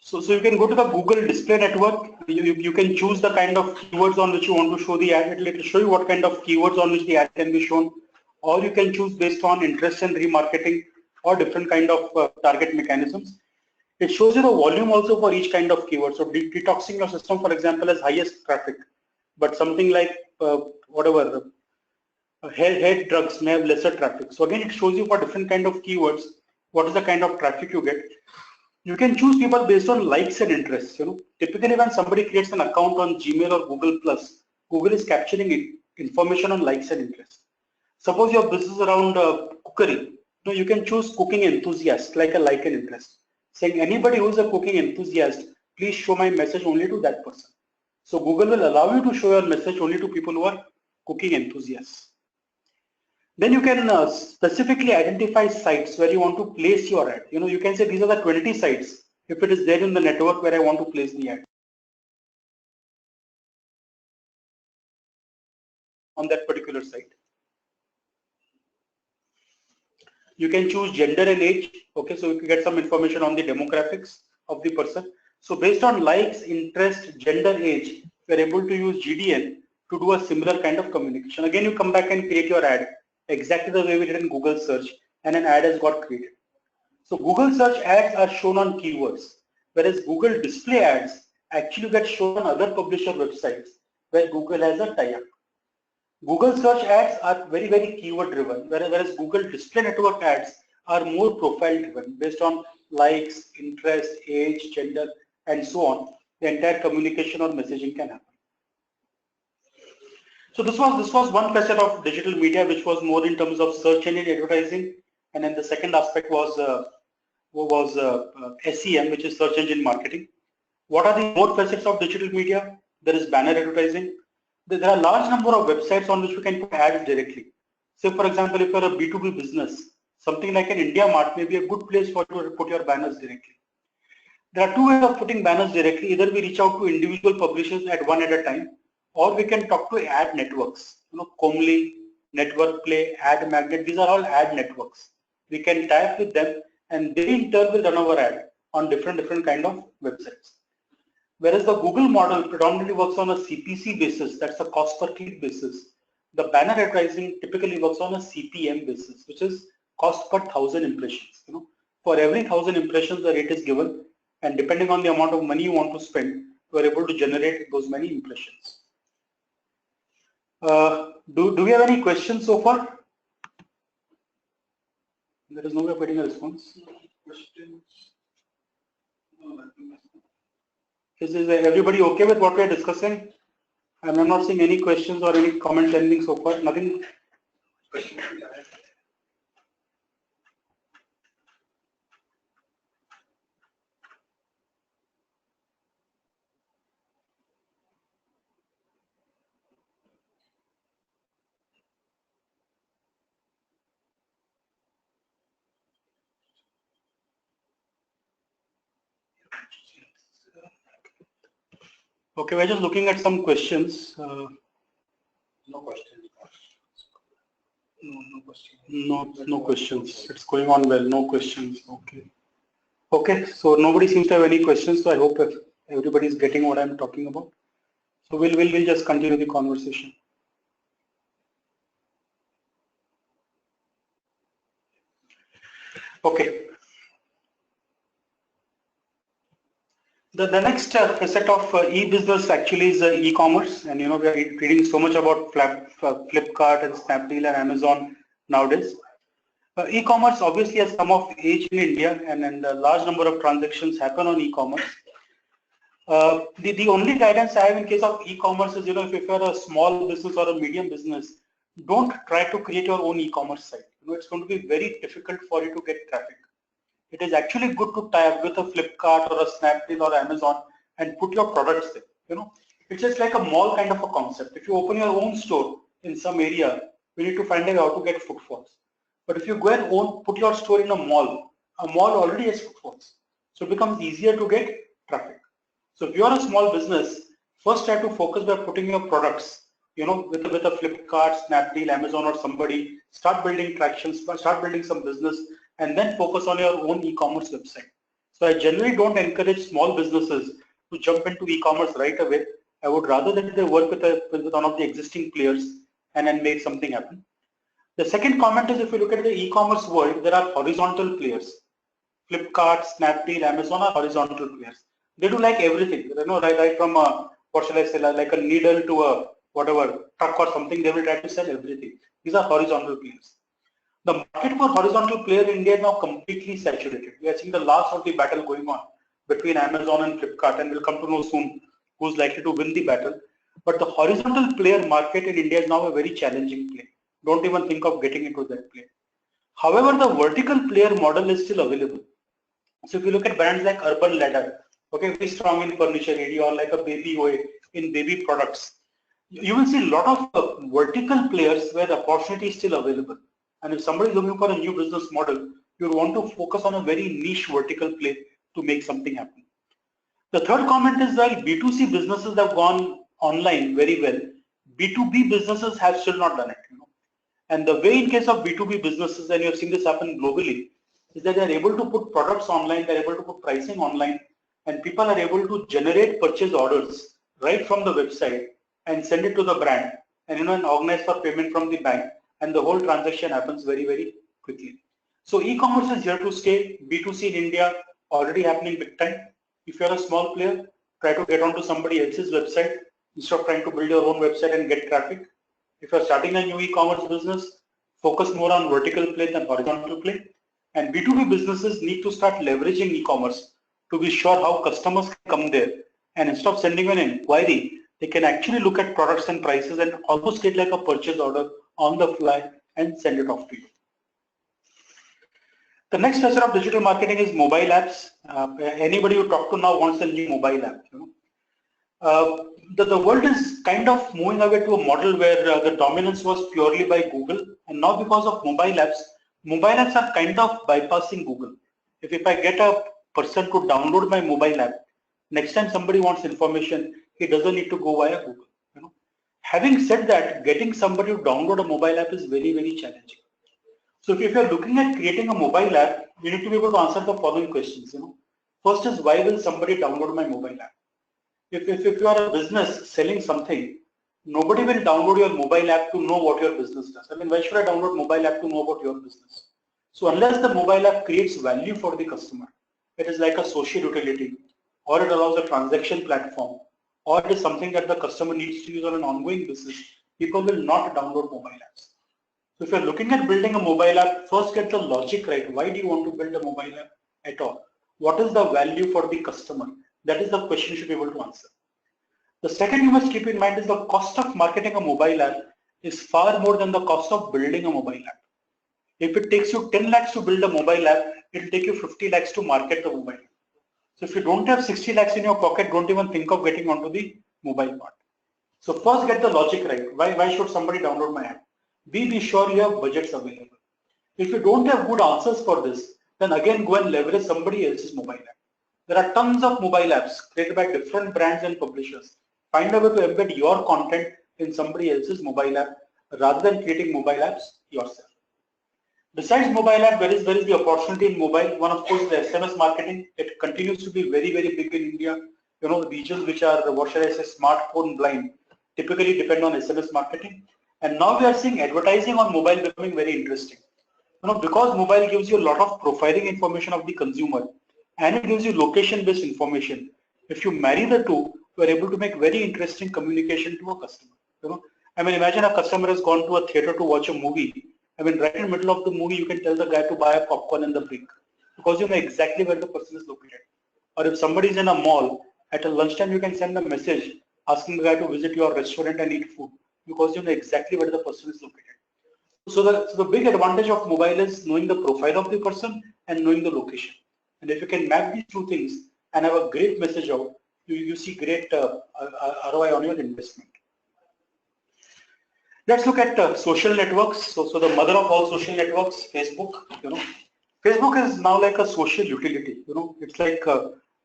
So you can go to the Google Display Network. You can choose the kind of keywords on which you want to show the ad. It will show you what kind of keywords on which the ad can be shown. Or you can choose based on interest and remarketing. or different kind of target mechanisms. It shows you the volume also for each kind of keyword. So detoxing your system, for example, has highest traffic, but something like whatever head drugs may have lesser traffic. So again, it shows you for different kind of keywords what is the kind of traffic you get. You can choose people based on likes and interests. Typically when somebody creates an account on Gmail or Google Plus, Google is capturing information on likes and interests. Suppose your business is around cookery. You can choose cooking enthusiast, like a like and interest, saying anybody who is a cooking enthusiast, please show my message only to that person. So Google will allow you to show your message only to people who are cooking enthusiasts. Then you can specifically identify sites where you want to place your ad. You can say these are the 20 sites if it is there in the network where I want to place the ad on that particular site. You can choose gender and age. Okay, so you can get some information on the demographics of the person. So based on likes, interest, gender, age, you are able to use GDN to do a similar kind of communication. Again, you come back and create your ad exactly the way we did in Google search, and an ad has got created. So Google search ads are shown on keywords, whereas Google display ads actually get shown on other publisher websites where Google has a tie-up. Google search ads are very, very keyword driven, whereas Google display network ads are more profile driven based on likes, interest, age, gender, and so on. The entire communication or messaging can happen. So this was one facet of digital media, which was more in terms of search engine advertising, and then the second aspect was SEM, which is search engine marketing. What are the more facets of digital media? There is banner advertising. There are a large number of websites on which you can put ads directly. So for example, if you're a B2B business, something like an India Mart may be a good place for you to put your banners directly. There are two ways of putting banners directly. Either we reach out to individual publishers one at a time, or we can talk to ad networks. Comely, Network Play, Ad Magnet, these are all ad networks. We can tie up with them and they in turn will run our ad on different kind of websites. Whereas the Google model predominantly works on a CPC basis, that's a cost per click basis. The banner advertising typically works on a CPM basis, which is cost per 1,000 impressions. For every 1,000 impressions, the rate is given, and depending on the amount of money you want to spend, you are able to generate those many impressions. Do we have any questions so far? There is no way of getting a response. Questions? No, is everybody okay with what we are discussing? I'm not seeing any questions or any comments, anything so far. Nothing. Okay, we're just looking at some questions. No questions. No questions. No questions. It's going on well. No questions. Okay. Okay. So nobody seems to have any questions. So I hope everybody is getting what I'm talking about. So we'll just continue the conversation. Okay. The next facet of e-business actually is e-commerce, and we are reading so much about Flipkart and Snapdeal and Amazon nowadays. E-commerce obviously has come of age in India, and a large number of transactions happen on e-commerce. The only guidance I have in case of e-commerce is, if you're a small business or a medium business, don't try to create your own e-commerce site. It's going to be very difficult for you to get traffic. It is actually good to tie up with a Flipkart or a Snapdeal or Amazon and put your products there. It's just like a mall kind of a concept. If you open your own store in some area, you need to find out how to get footfalls. But if you go and put your store in a mall already has footfalls. So it becomes easier to get traffic. So if you are a small business, first try to focus by putting your products, with a Flipkart, Snapdeal, Amazon or somebody, start building traction, start building some business, and then focus on your own e-commerce website. So I generally don't encourage small businesses to jump into e-commerce right away. I would rather that they work with one of the existing players and then make something happen. The second comment is, if you look at the e-commerce world, there are horizontal players. Flipkart, Snapdeal, Amazon are horizontal players. They do like everything, you know, right from a, what shall I say, like a needle to a whatever truck or something. They will try to sell everything. These are horizontal players. The market for horizontal player in India is now completely saturated. We are seeing the last of the battle going on between Amazon and Flipkart, and we'll come to know soon who's likely to win the battle. But the horizontal player market in India is now a very challenging play. Don't even think of getting into that play. However, the vertical player model is still available. So if you look at brands like Urban Ladder, okay, very strong in furniture area, or like a Baby OA in baby products, you will see a lot of vertical players where the opportunity is still available. And if somebody is looking for a new business model, you want to focus on a very niche vertical play to make something happen. The third comment is, while B2C businesses have gone online very well, B2B businesses have still not done it. You know? And the way in case of B2B businesses, and you have seen this happen globally, is that they are able to put products online, they are able to put pricing online, and people are able to generate purchase orders right from the website and send it to the brand, and and organize for payment from the bank, and the whole transaction happens very, very quickly. So e-commerce is here to stay. B2C in India already happening big time. If you're a small player, try to get onto somebody else's website instead of trying to build your own website and get traffic. If you're starting a new e-commerce business, focus more on vertical play than horizontal play. And B2B businesses need to start leveraging e-commerce to be sure how customers can come there. And instead of sending an inquiry, they can actually look at products and prices and almost get like a purchase order on the fly and send it off to you. The next facet of digital marketing is mobile apps. Anybody you talk to now wants a new mobile app. The world is kind of moving away to a model where the dominance was purely by Google, and now because of mobile apps are kind of bypassing Google. If I get a person to download my mobile app, next time somebody wants information, he doesn't need to go via Google. Having said that, getting somebody to download a mobile app is very, very challenging. So if you're looking at creating a mobile app, you need to be able to answer the following questions. First is, why will somebody download my mobile app? If you are a business selling something, nobody will download your mobile app to know what your business does. I mean, why should I download mobile app to know about your business? So unless the mobile app creates value for the customer, it is like a social utility, or it allows a transaction platform, or it is something that the customer needs to use on an ongoing basis, people will not download mobile apps. So if you're looking at building a mobile app, first get the logic right. Why do you want to build a mobile app at all? What is the value for the customer? That is the question you should be able to answer. The second you must keep in mind is the cost of marketing a mobile app is far more than the cost of building a mobile app. If it takes you 10 lakhs to build a mobile app, it will take you 50 lakhs to market the mobile app. So if you don't have 60 lakhs in your pocket, don't even think of getting onto the mobile part. So first get the logic right. Why should somebody download my app? Be sure you have budgets available. If you don't have good answers for this, then again go and leverage somebody else's mobile app. There are tons of mobile apps created by different brands and publishers. Find a way to embed your content in somebody else's mobile app rather than creating mobile apps yourself. Besides mobile app, where is the opportunity in mobile? One, of course, is the SMS marketing. It continues to be very, very big in India. The regions which are, what shall I say, smartphone blind, typically depend on SMS marketing. And now we are seeing advertising on mobile becoming very interesting. Because mobile gives you a lot of profiling information of the consumer, and it gives you location-based information. If you marry the two, you are able to make very interesting communication to a customer. I mean, imagine a customer has gone to a theater to watch a movie. I mean, right in the middle of the movie, you can tell the guy to buy a popcorn in the break because you know exactly where the person is located. Or if somebody is in a mall, at a lunchtime, you can send a message asking the guy to visit your restaurant and eat food because you know exactly where the person is located. So the big advantage of mobile is knowing the profile of the person and knowing the location. And if you can map these two things and have a great message out, you see great ROI on your investment. Let's look at social networks. So the mother of all social networks, Facebook. Facebook is now like a social utility. It's like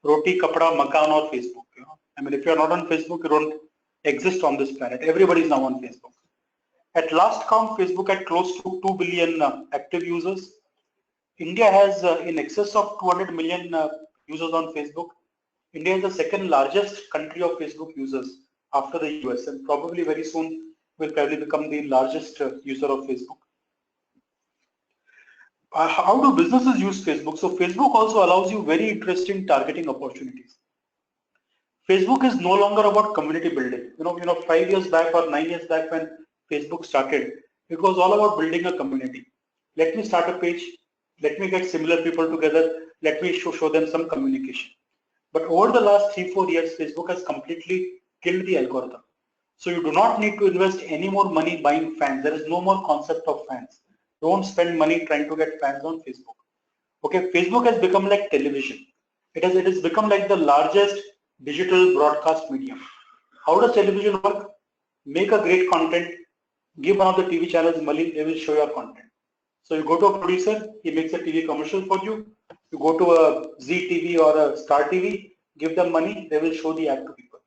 roti, kapda, makan, or Facebook. I mean, if you're not on Facebook, you don't exist on this planet. Everybody is now on Facebook. At last count, Facebook had close to 2 billion active users. India has in excess of 200 million users on Facebook. India is the second largest country of Facebook users after the US, and probably very soon will probably become the largest user of Facebook. How do businesses use Facebook? So Facebook also allows you very interesting targeting opportunities. Facebook is no longer about community building. 5 years back or 9 years back when Facebook started, it was all about building a community. Let me start a page. Let me get similar people together. Let me show them some communication. But over the last 3-4 years, Facebook has completely killed the algorithm. So you do not need to invest any more money buying fans. There is no more concept of fans. Don't spend money trying to get fans on Facebook. Okay, Facebook has become like television. It has become like the largest digital broadcast medium. How does television work? Make a great content, give one of the TV channels money, they will show your content. So you go to a producer, he makes a TV commercial for you. You go to a Zee TV or a Star TV, give them money, they will show the ad to people.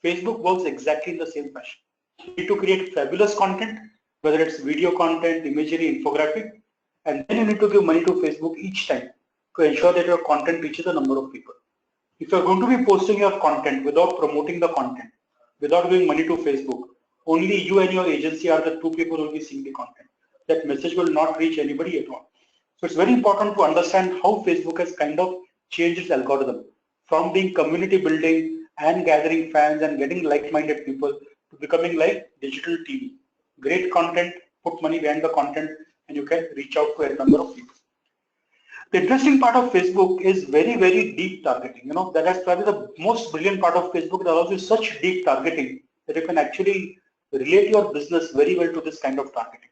Facebook works exactly in the same fashion. You need to create fabulous content, whether it's video content, imagery, infographic, and then you need to give money to Facebook each time to ensure that your content reaches a number of people. If you're going to be posting your content without promoting the content, without giving money to Facebook, only you and your agency are the two people who will be seeing the content. That message will not reach anybody at all. So it's very important to understand how Facebook has kind of changed its algorithm from being community building and gathering fans and getting like-minded people to becoming like digital TV. Great content, put money behind the content, and you can reach out to a number of people. The interesting part of Facebook is very, very deep targeting. That is probably the most brilliant part of Facebook. It allows you such deep targeting that you can actually relate your business very well to this kind of targeting.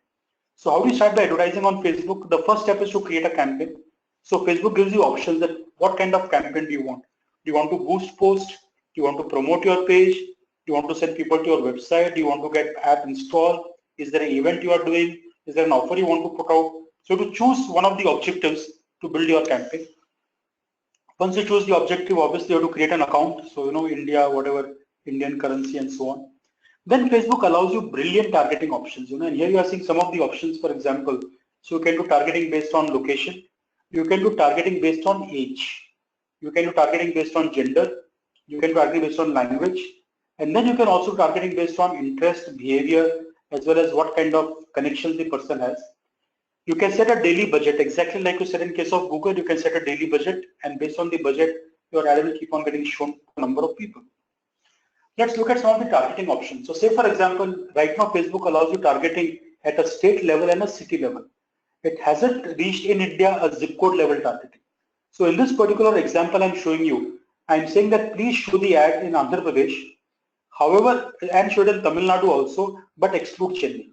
So how do you start the advertising on Facebook? The first step is to create a campaign. So Facebook gives you options that what kind of campaign do you want? Do you want to boost post? Do you want to promote your page? Do you want to send people to your website? Do you want to get app installed? Is there an event you are doing? Is there an offer you want to put out? So to choose one of the objectives to build your campaign. Once you choose the objective, obviously you have to create an account. So India, whatever, Indian currency and so on. Then Facebook allows you brilliant targeting options. And here you are seeing some of the options, for example. So you can do targeting based on location. You can do targeting based on age. You can do targeting based on gender. You can do targeting based on language. And then you can also do targeting based on interest, behavior, as well as what kind of connections the person has. You can set a daily budget, exactly like you said in case of Google. You can set a daily budget, and based on the budget, your ad will keep on getting shown to a number of people. Let's look at some of the targeting options. So say for example, right now Facebook allows you targeting at a state level and a city level. It hasn't reached in India a zip code level targeting. So in this particular example I'm showing you, I'm saying that please show the ad in Andhra Pradesh, however, and show it in Tamil Nadu also, but exclude Chennai.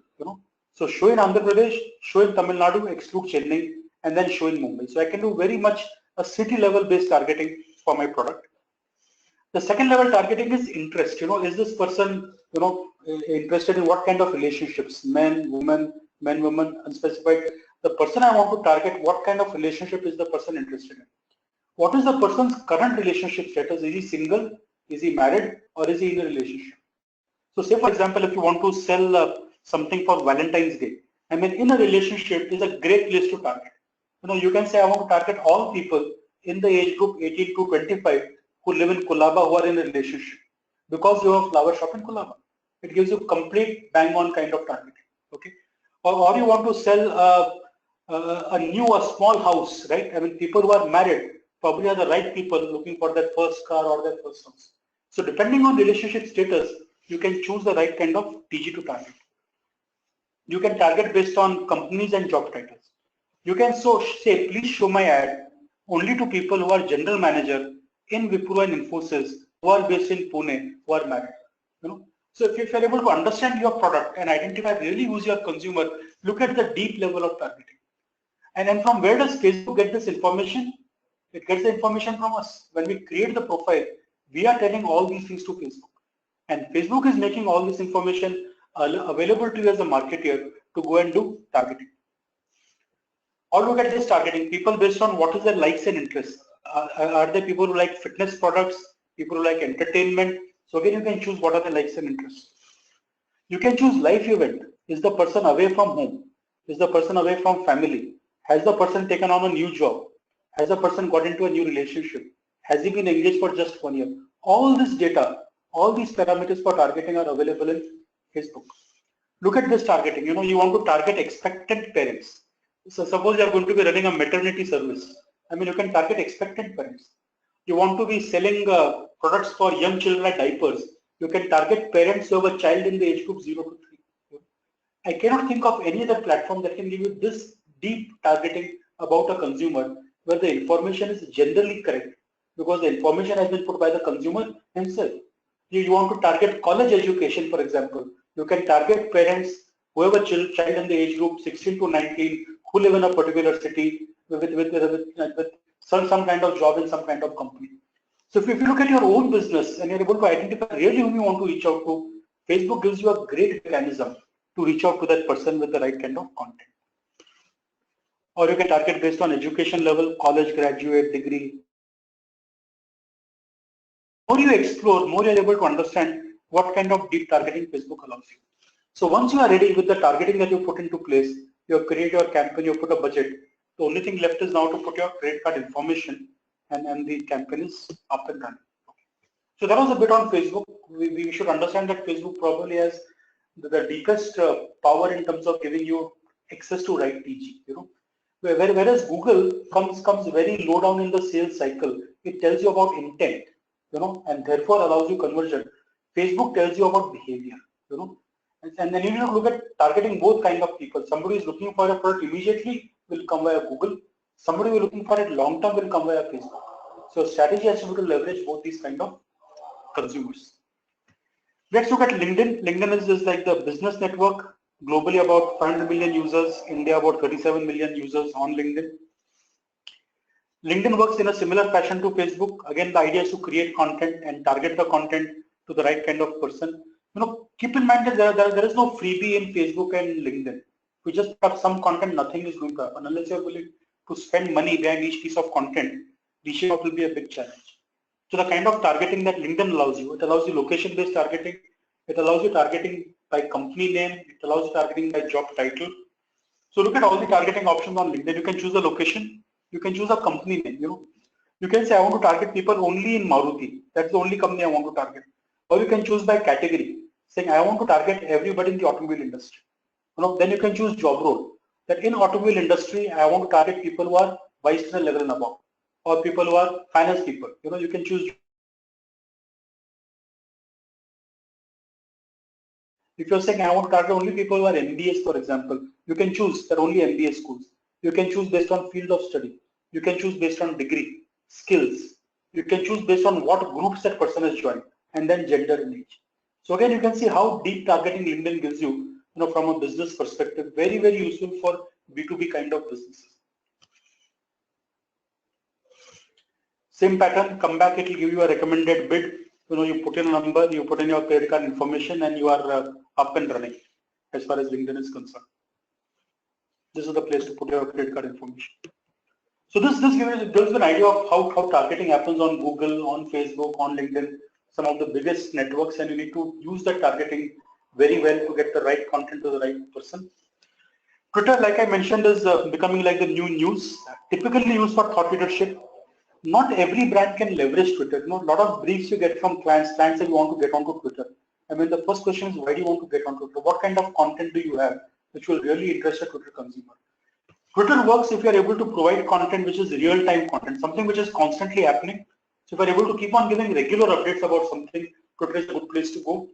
So show in Andhra Pradesh, show in Tamil Nadu, exclude Chennai, and then show in Mumbai. So I can do very much a city level based targeting for my product. The second level targeting is interest. Is this person, interested in what kind of relationships? Men, women, unspecified. The person I want to target, what kind of relationship is the person interested in? What is the person's current relationship status? Is he single? Is he married? Or is he in a relationship? So say for example, if you want to sell something for Valentine's Day, in a relationship is a great place to target. You can say I want to target all people in the age group 18 to 25 who live in Colaba who are in a relationship, because you have a flower shop in Colaba. It gives you complete bang on kind of targeting. Okay, or you want to sell a small house, right? People who are married probably are the right people looking for their first car or their first house. So depending on relationship status, you can choose the right kind of TG to target. You can target based on companies and job titles. You can say, please show my ad only to people who are general manager in Wipro and Infosys, who are based in Pune, who are married. So if you're able to understand your product and identify really who's your consumer, look at the deep level of targeting. And then from where does Facebook get this information? It gets the information from us. When we create the profile, we are telling all these things to Facebook. And Facebook is making all this information available to you as a marketer to go and do targeting. Or look at this targeting, people based on what is their likes and interests. Are there people who like fitness products, people who like entertainment? So again, you can choose what are the likes and interests. You can choose life event. Is the person away from home? Is the person away from family? Has the person taken on a new job? Has the person got into a new relationship? Has he been engaged for just 1 year? All this data, all these parameters for targeting are available in Facebook. Look at this targeting. You want to target expectant parents. So suppose you are going to be running a maternity service. I mean, you can target expectant parents. You want to be selling products for young children like diapers. You can target parents who have a child in the age group 0 to 3. I cannot think of any other platform that can give you this deep targeting about a consumer where the information is generally correct because the information has been put by the consumer himself. You want to target college education, for example. You can target parents who have a child in the age group 16 to 19 who live in a particular city with some kind of job in some kind of company. So if you look at your own business and you're able to identify really whom you want to reach out to, Facebook gives you a great mechanism to reach out to that person with the right kind of content. Or you can target based on education level, college graduate, degree. The more you explore, more you're able to understand what kind of deep targeting Facebook allows you. So once you are ready with the targeting that you put into place, you have created your campaign, you put a budget. The only thing left is now to put your credit card information and the campaign is up and running. So that was a bit on Facebook. We should understand that Facebook probably has the deepest power in terms of giving you access to right TG. Whereas Google comes very low down in the sales cycle. It tells you about intent, and therefore allows you conversion. Facebook tells you about behavior, and then you need to look at targeting both kind of people. Somebody is looking for a product immediately will come via Google. Somebody who is looking for it long term will come via Facebook. So strategy has to be to leverage both these kind of consumers. Let's look at LinkedIn. LinkedIn is like the business network. Globally about 500 million users, India about 37 million users on LinkedIn. LinkedIn works in a similar fashion to Facebook. Again, the idea is to create content and target the content to the right kind of person. Keep in mind that there is no freebie in Facebook and LinkedIn. If we just have some content, nothing is going to happen unless you're willing to spend money behind each piece of content. Reaching out will be a big challenge. So the kind of targeting that LinkedIn allows you, it allows you location-based targeting. It allows you targeting by company name. It allows you targeting by job title. So look at all the targeting options on LinkedIn. You can choose a location. You can choose a company name. You can say I want to target people only in Maruti. That's the only company I want to target. Or you can choose by category, saying I want to target everybody in the automobile industry. Then you can choose job role. That in automobile industry, I want to target people who are vice president level and above, or people who are finance people. You can choose. If you're saying I want to target only people who are MBAs, for example, you can choose that only MBA schools. You can choose based on field of study. You can choose based on degree, skills. You can choose based on what groups that person has joined, and then gender and age. So again, you can see how deep targeting LinkedIn gives you, from a business perspective, very, very useful for B2B kind of businesses. Same pattern, come back, it will give you a recommended bid. You put in a number, you put in your credit card information, and you are up and running as far as LinkedIn is concerned. This is the place to put your credit card information. So this gives you an idea of how targeting happens on Google, on Facebook, on LinkedIn, some of the biggest networks, and you need to use that targeting very well to get the right content to the right person. Twitter, like I mentioned, is becoming like the new news, typically used for thought leadership. Not every brand can leverage Twitter. A lot of briefs you get from clients that you want to get onto Twitter. I mean, the first question is, why do you want to get onto Twitter? What kind of content do you have which will really interest a Twitter consumer? Twitter works if you are able to provide content which is real-time content, something which is constantly happening. So if you are able to keep on giving regular updates about something, Twitter is a good place to go.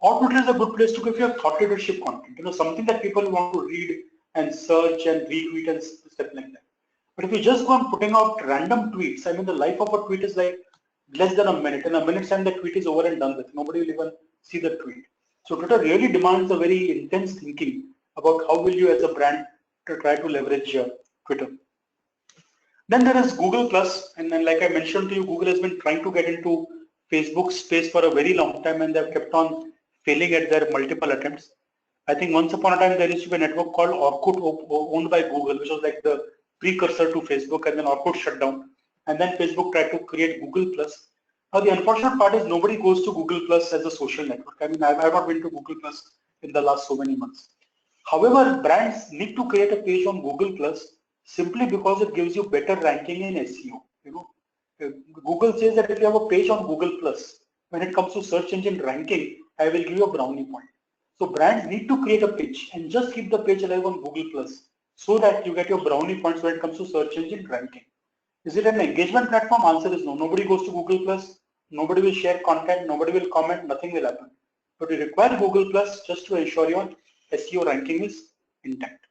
Or Twitter is a good place to go if you have thought leadership content, something that people want to read and search and retweet and stuff like that. But if you just go on putting out random tweets, I mean, the life of a tweet is like less than a minute. In a minute's time, the tweet is over and done with. Nobody will even see the tweet. So Twitter really demands a very intense thinking about how will you as a brand to try to leverage Twitter. Then there is Google Plus, and then like I mentioned to you, Google has been trying to get into Facebook space for a very long time, and they've kept on failing at their multiple attempts. I think once upon a time there used to be a network called Orkut owned by Google, which was like the precursor to Facebook, and then Orkut shut down, and then Facebook tried to create Google Plus. Now the unfortunate part is nobody goes to Google Plus as a social network. I mean, I've not been to Google Plus in the last so many months. However, brands need to create a page on Google Plus simply because it gives you better ranking in SEO. Google says that if you have a page on Google Plus, when it comes to search engine ranking, I will give you a brownie point. So brands need to create a page and just keep the page alive on Google Plus so that you get your brownie points when it comes to search engine ranking. Is it an engagement platform? Answer is no. Nobody goes to Google Plus, nobody will share content, nobody will comment, nothing will happen. But you require Google Plus just to ensure your SEO ranking is intact.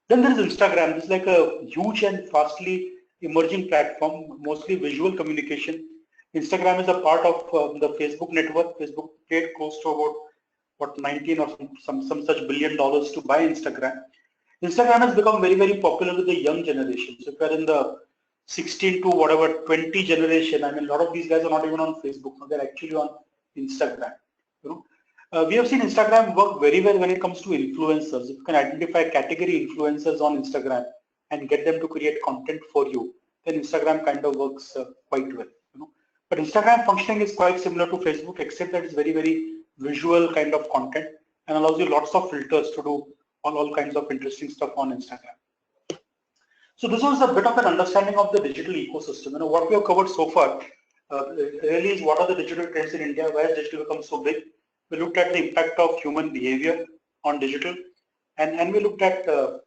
Then there is Instagram. This is like a huge and fastly emerging platform, mostly visual communication. Instagram is a part of the Facebook network. Facebook paid close to about what 19 or some such $1 billion to buy Instagram. Instagram has become very, very popular with the young generation. So if you're in the 16 to whatever 20 generation, I mean, a lot of these guys are not even on Facebook. They're actually on Instagram. You know, we have seen Instagram work very well when it comes to influencers. If you can identify category influencers on Instagram and get them to create content for you, then Instagram kind of works quite well. You know, but Instagram functioning is quite similar to Facebook, except that it's very, very visual kind of content and allows you lots of filters to do all kinds of interesting stuff on Instagram. So this was a bit of an understanding of the digital ecosystem. You know, what we have covered so far really is what are the digital trends in India, why has digital become so big. We looked at the impact of human behavior on digital, and we looked at the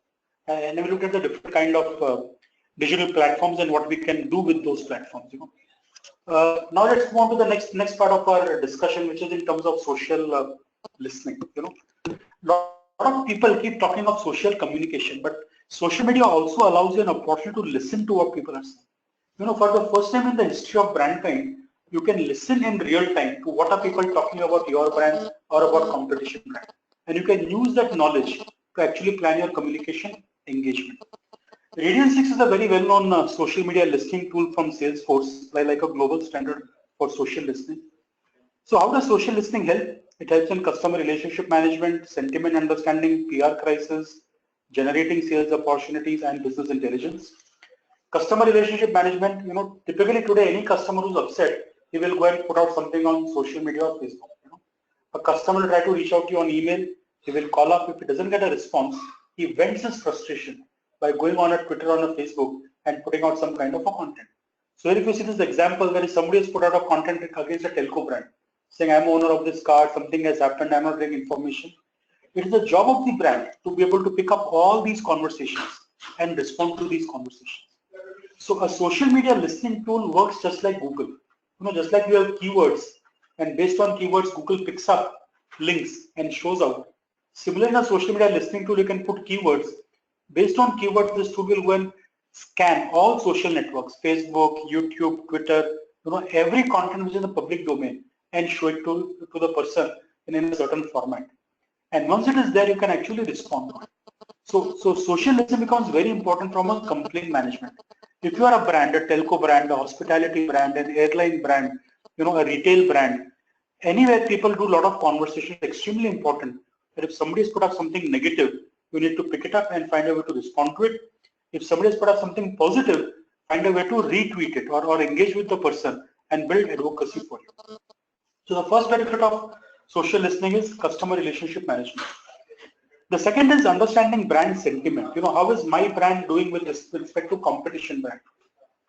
different kind of digital platforms and what we can do with those platforms. You know, now let's move on to the next part of our discussion, which is in terms of social listening. You know, lot of people keep talking of social communication, but social media also allows you an opportunity to listen to what people are saying. You know, for the first time in the history of Brandkind, you can listen in real time to what are people talking about your brand or about competition brand. And you can use that knowledge to actually plan your communication engagement. Radian6 is a very well-known social media listening tool from Salesforce, like a global standard for social listening. So how does social listening help? It helps in customer relationship management, sentiment understanding, PR crisis, generating sales opportunities, and business intelligence. Customer relationship management, you know, typically today any customer who's upset, he will go and put out something on social media or Facebook. You know, a customer will try to reach out to you on email, he will call up. If he doesn't get a response, he vents his frustration by going on a Twitter or a Facebook and putting out some kind of a content. So here if you see this example where somebody has put out a content against a telco brand, saying I'm owner of this car, something has happened, I'm not getting information. It is the job of the brand to be able to pick up all these conversations and respond to these conversations. So a social media listening tool works just like Google. You know, just like you have keywords, and based on keywords, Google picks up links and shows out. Similarly, in a social media listening tool, you can put keywords. Based on keywords, this tool will go and scan all social networks, Facebook, YouTube, Twitter, you know, every content which is in the public domain and show it to the person in a certain format. And once it is there, you can actually respond. So social listening becomes very important from a complaint management. If you are a brand, a telco brand, a hospitality brand, an airline brand, you know, a retail brand, anywhere people do a lot of conversation, it's extremely important that if somebody has put up something negative, you need to pick it up and find a way to respond to it. If somebody has put up something positive, find a way to retweet it or engage with the person and build advocacy for you. So the first benefit of social listening is customer relationship management. The second is understanding brand sentiment. You know, how is my brand doing with respect to competition brand?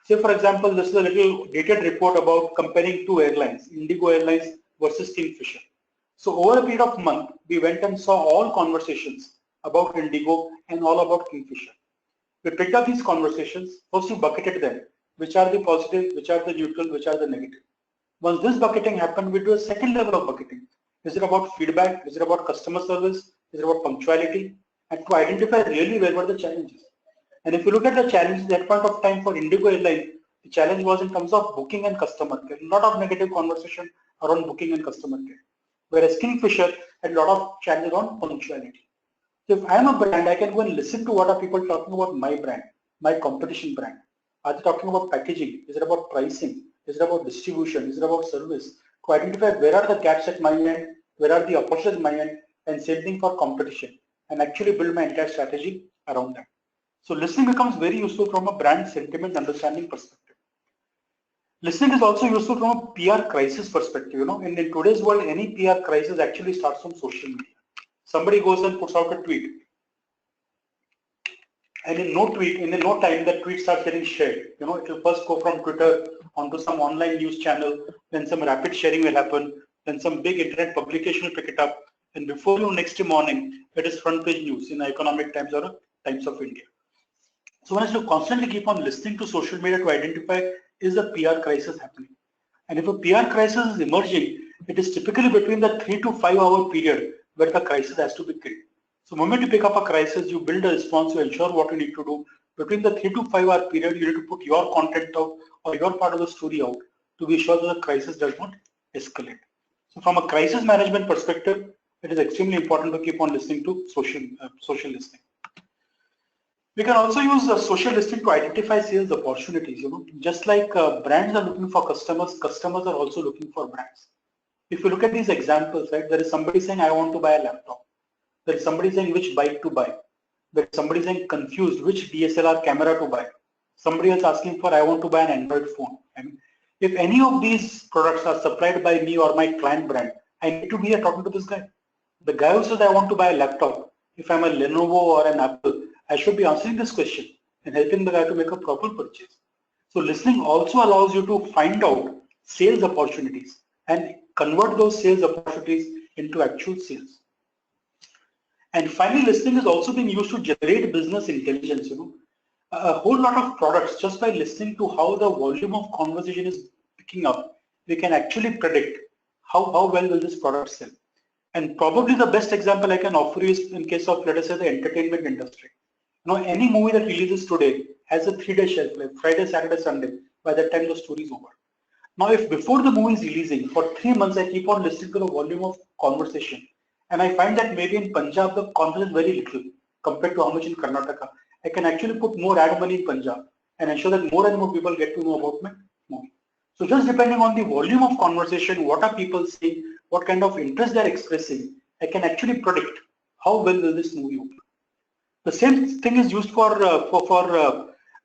Say, for example, this is a little dated report about comparing two airlines, Indigo Airlines versus Kingfisher. So over a period of a month, we went and saw all conversations about Indigo and all about Kingfisher. We picked up these conversations, first we bucketed them, which are the positive, which are the neutral, which are the negative. Once this bucketing happened, we do a second level of bucketing. Is it about feedback? Is it about customer service? Is it about punctuality? And to identify really where were the challenges. And if you look at the challenges at that point of time for Indigo Airlines, the challenge was in terms of booking and customer care. A lot of negative conversation around booking and customer care. Whereas Kingfisher had a lot of challenges on punctuality. So if I am a brand, I can go and listen to what are people talking about my brand, my competition brand. Are they talking about packaging? Is it about pricing? Is it about distribution? Is it about service? To identify where are the gaps at my end, where are the opportunities at my end, and same thing for competition, and actually build my entire strategy around that. So listening becomes very useful from a brand sentiment understanding perspective. Listening is also useful from a PR crisis perspective. You know, in today's world, any PR crisis actually starts from social media. Somebody goes and puts out a tweet, and in no time that tweet starts getting shared. You know, it will first go from Twitter onto some online news channel, then some rapid sharing will happen, then some big internet publication will pick it up, and before you know, next morning, it is front page news in Economic Times or a Times of India. So one has to constantly keep on listening to social media to identify, is a PR crisis happening? And if a PR crisis is emerging, it is typically between the 3 to 5 hour period where the crisis has to be killed. So the moment you pick up a crisis, you build a response, you ensure what you need to do. Between the 3 to 5 hour period, you need to put your content out or your part of the story out to be sure that the crisis does not escalate. So from a crisis management perspective, it is extremely important to keep on listening to social listening. We can also use social listening to identify sales opportunities. Just like brands are looking for customers, customers are also looking for brands. If you look at these examples, right, there is somebody saying, I want to buy a laptop. There is somebody saying which bike to buy. There is somebody saying confused which DSLR camera to buy. Somebody else asking for, I want to buy an Android phone. I mean, if any of these products are supplied by me or my client brand, I need to be here talking to this guy. The guy who says I want to buy a laptop, if I'm a Lenovo or an Apple, I should be answering this question and helping the guy to make a proper purchase. So listening also allows you to find out sales opportunities and convert those sales opportunities into actual sales. And finally, listening is also being used to generate business intelligence. A whole lot of products, just by listening to how the volume of conversation is picking up, we can actually predict how well will this product sell. And probably the best example I can offer you is in case of, let us say, the entertainment industry. Any movie that releases today has a 3-day shelf life, Friday, Saturday, Sunday, by the time the story is over. Now, if before the movie is releasing, for 3 months, I keep on listening to the volume of conversation, and I find that maybe in Punjab, the conversation is very little compared to how much in Karnataka, I can actually put more ad money in Punjab and ensure that more and more people get to know about my movie. So just depending on the volume of conversation, what are people saying, what kind of interest they're expressing, I can actually predict how well will this movie open. The same thing is used for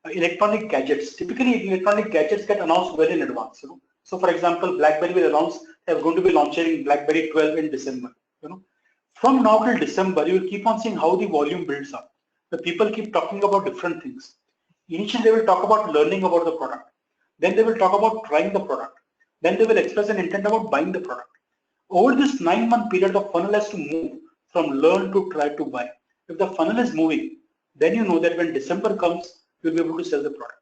electronic gadgets. Typically, electronic gadgets get announced well in advance. So, for example, BlackBerry will announce they're going to be launching BlackBerry 12 in December. From now till December, you will keep on seeing how the volume builds up. The people keep talking about different things. Initially, they will talk about learning about the product. Then they will talk about trying the product. Then they will express an intent about buying the product. Over this 9-month period, the funnel has to move from learn to try to buy. If the funnel is moving, then you know that when December comes, you'll be able to sell the product.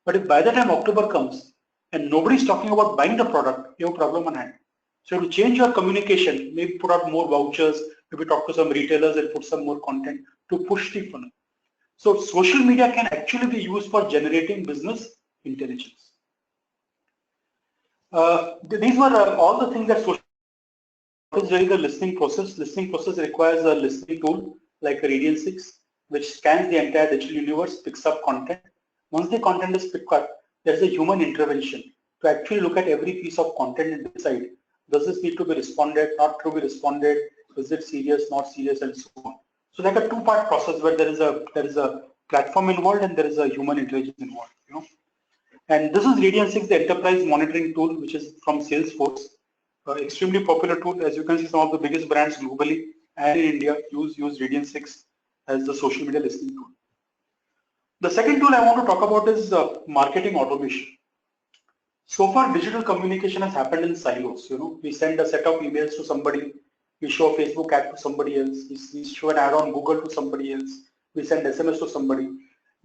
But if by the time October comes and nobody's talking about buying the product, you have a problem on hand. So to change your communication, maybe put out more vouchers, maybe talk to some retailers and put some more content to push the funnel. So social media can actually be used for generating business intelligence. These were all the things that social is really the listening process. Listening process requires a listening tool like Radian6, which scans the entire digital universe, picks up content. Once the content is picked up, there's a human intervention to actually look at every piece of content and decide, does this need to be responded, not to be responded, is it serious, not serious, and so on. So like a 2-part process where there is a platform involved and there is a human intelligence involved. And this is Radian6, the enterprise monitoring tool, which is from Salesforce. Extremely popular tool. As you can see, some of the biggest brands globally and in India use Radian6 as the social media listening tool. The second tool I want to talk about is marketing automation. So far, digital communication has happened in silos. We send a set of emails to somebody, we show a Facebook ad to somebody else, we show an ad on Google to somebody else, we send SMS to somebody.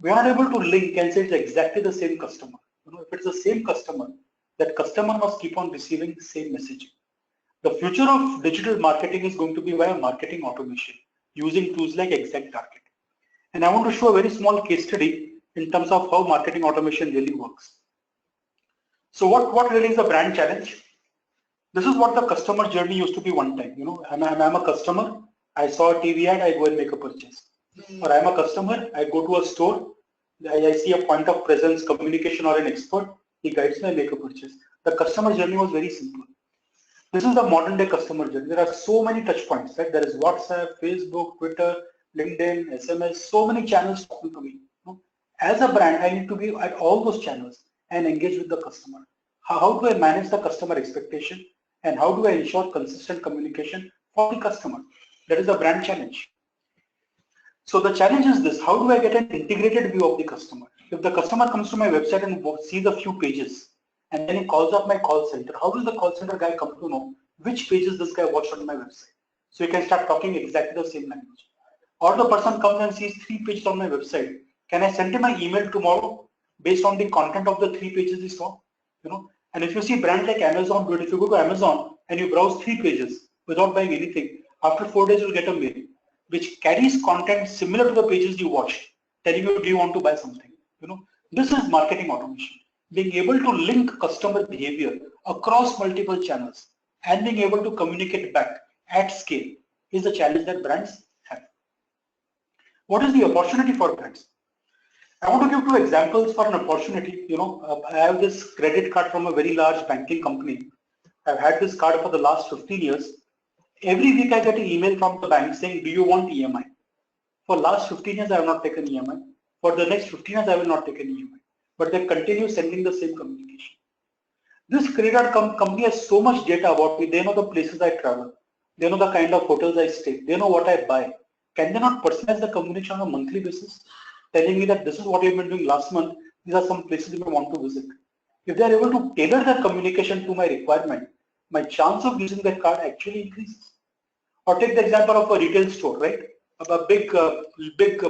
We are not able to link and say it's exactly the same customer. If it's the same customer, that customer must keep on receiving the same messaging. The future of digital marketing is going to be via marketing automation using tools like ExactTarget. And I want to show a very small case study in terms of how marketing automation really works. So what really is the brand challenge? This is what the customer journey used to be one time. I'm a customer, I saw a TV ad, I go and make a purchase. Or I'm a customer, I go to a store, I see a point of presence, communication or an expert, he guides me, I make a purchase. The customer journey was very simple. This is the modern day customer journey. There are so many touch points, right? There is WhatsApp, Facebook, Twitter, LinkedIn, SMS, so many channels talking to me. As a brand, I need to be at all those channels and engage with the customer. How do I manage the customer expectation and how do I ensure consistent communication for the customer? That is the brand challenge. So the challenge is this: how do I get an integrated view of the customer? If the customer comes to my website and sees a few pages and then he calls up my call center, how does the call center guy come to know which pages this guy watched on my website? So you can start talking exactly the same language. or the person comes and sees 3 pages on my website, can I send him an email tomorrow based on the content of the 3 pages he saw? You know, and if you see brands like Amazon, but if you go to Amazon and you browse 3 pages without buying anything, after 4 days you'll get a mail which carries content similar to the pages you watched, telling you, do you want to buy something? You know, this is marketing automation. Being able to link customer behavior across multiple channels and being able to communicate back at scale is the challenge that brands have. What is the opportunity for brands? I want to give 2 examples for an opportunity. You know, I have this credit card from a very large banking company. I've had this card for the last 15 years. Every week I get an email from the bank saying, do you want EMI? For last 15 years, I have not taken EMI. For the next 15 years, I will not take an EMI. But they continue sending the same communication. This credit card company has so much data about me. They know the places I travel. They know the kind of hotels I stay. They know what I buy. Can they not personalize the communication on a monthly basis? Telling me that this is what you've been doing last month. These are some places you may want to visit. If they are able to tailor their communication to my requirement, my chance of using that card actually increases. Or take the example of a retail store, right? A big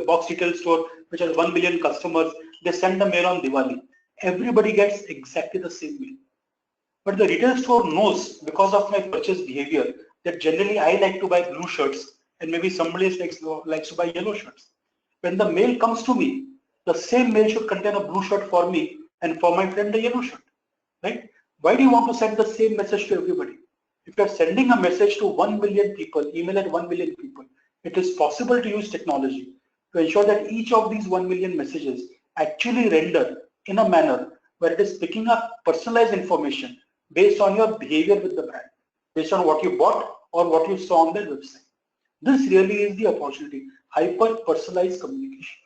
box retail store which has 1 million customers. They send a mail on Diwali. Everybody gets exactly the same mail. But the retail store knows, because of my purchase behavior, that generally I like to buy blue shirts and maybe somebody else likes to buy yellow shirts. When the mail comes to me, the same mail should contain a blue shirt for me and for my friend a yellow shirt, right? Why do you want to send the same message to everybody? If you're sending a message to 1 million people, email at 1 million people, it is possible to use technology to ensure that each of these 1 million messages actually render in a manner where it is picking up personalized information based on your behavior with the brand, based on what you bought or what you saw on their website. This really is the opportunity, hyper-personalized communication.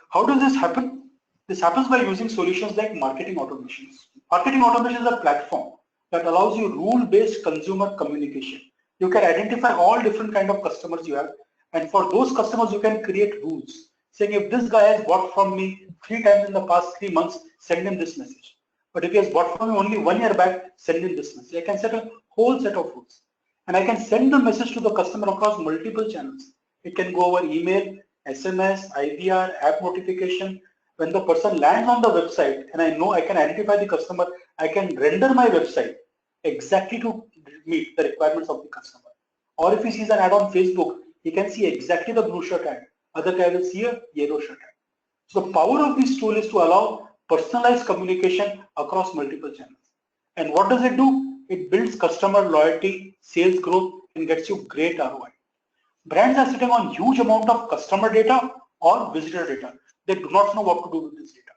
How does this happen? This happens by using solutions like marketing automations. Marketing automation is a platform that allows you rule-based consumer communication. You can identify all different kind of customers you have, and for those customers you can create rules, saying if this guy has bought from me 3 times in the past 3 months, send him this message. But if he has bought from me only 1 year back, send him this message. I can set a whole set of rules. And I can send the message to the customer across multiple channels. It can go over email, SMS, IVR, app notification. When the person lands on the website and I know I can identify the customer, I can render my website exactly to meet the requirements of the customer. Or if he sees an ad on Facebook, he can see exactly the blue shirt ad. Other guy will see a yellow shirt ad. So the power of this tool is to allow personalized communication across multiple channels. And what does it do? It builds customer loyalty, sales growth, and gets you great ROI. Brands are sitting on huge amount of customer data or visitor data. They do not know what to do with this data.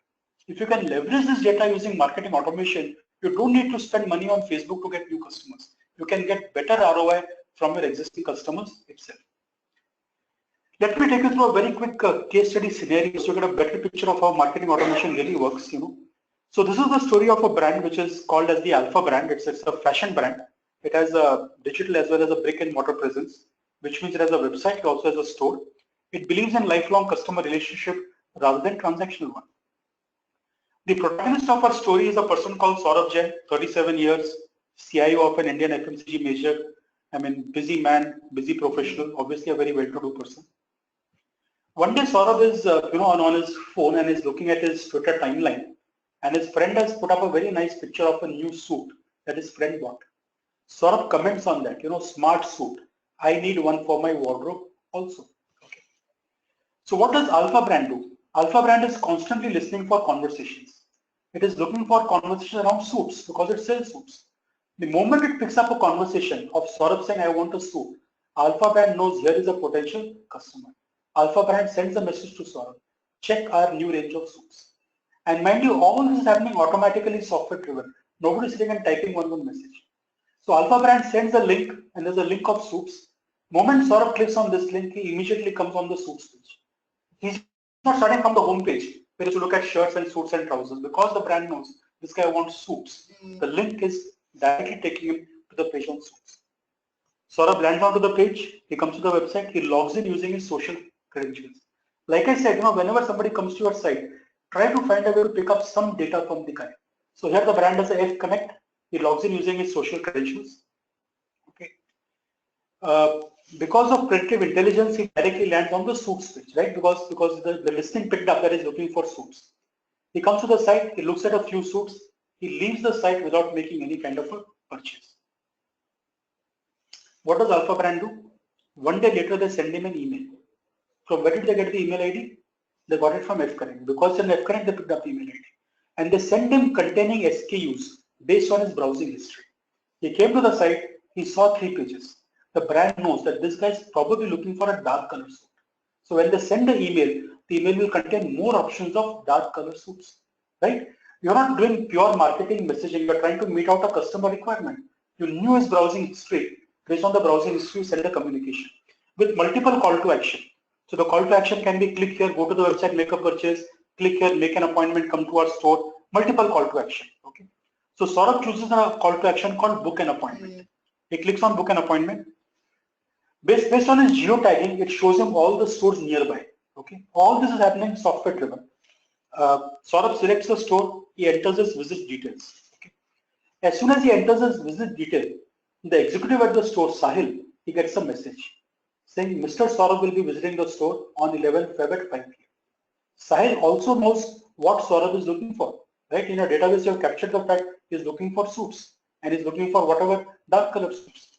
If you can leverage this data using marketing automation, you don't need to spend money on Facebook to get new customers. You can get better ROI from your existing customers itself. Let me take you through a very quick case study scenario so you get a better picture of how marketing automation really works. So this is the story of a brand which is called as the Alpha brand. It's a fashion brand. It has a digital as well as a brick and mortar presence, which means it has a website, it also has a store. It believes in lifelong customer relationship rather than transactional one. The protagonist of our story is a person called Saurabh Jain, 37 years, CIO of an Indian FMCG major. Busy man, busy professional, obviously a very well-to-do person. One day Saurabh is on his phone and is looking at his Twitter timeline, and his friend has put up a very nice picture of a new suit that his friend bought. Saurabh comments on that, smart suit. I need one for my wardrobe also. Okay. So what does Alpha brand do? Alpha brand is constantly listening for conversations. It is looking for conversations around suits because it sells suits. The moment it picks up a conversation of Saurabh saying, I want a suit, Alpha brand knows here is a potential customer. Alpha brand sends a message to Saurabh, check our new range of suits. And mind you, all this is happening automatically software driven. Nobody is sitting and typing one message. So Alpha brand sends a link and there's a link of suits. Moment Saurabh clicks on this link, he immediately comes on the suits page. He's not starting from the home page where you look at shirts and suits and trousers because the brand knows this guy wants suits. The link is directly taking him to the page on suits. Saurabh lands onto the page, he comes to the website, he logs in using his social credentials. Like I said, whenever somebody comes to your site, try to find a way to pick up some data from the guy. So here the brand does a F connect, he logs in using his social credentials. Okay. Because of predictive intelligence, he directly lands on the suits page, right? Because the listing picked up that is looking for suits. He comes to the site, he looks at a few suits, he leaves the site without making any kind of a purchase. What does Alpha Brand do? One day later, they send him an email. From where did they get the email ID? They got it from FConnect. Because in FConnect, they picked up the email ID. And they send him containing SKUs based on his browsing history. He came to the site, he saw 3 pages. The brand knows that this guy is probably looking for a dark color suit. So when they send the email will contain more options of dark color suits, right? You're not doing pure marketing messaging, you're trying to meet out a customer requirement. You knew his browsing history. Based on the browsing history, you send a communication with multiple call to action. So the call to action can be click here, go to the website, make a purchase, click here, make an appointment, come to our store, multiple call to action, okay? So Saurabh chooses a call to action called book an appointment. He clicks on book an appointment. Based on his geotagging, it shows him all the stores nearby. Okay, all this is happening software driven. Saurabh selects the store, he enters his visit details. Okay. As soon as he enters his visit detail, the executive at the store, Sahil, he gets a message saying Mr. Saurabh will be visiting the store on 11th Feb at 5 p.m. Sahil also knows what Saurabh is looking for. Right? In your database, you have captured the fact he is looking for suits and he's looking for whatever dark color suits.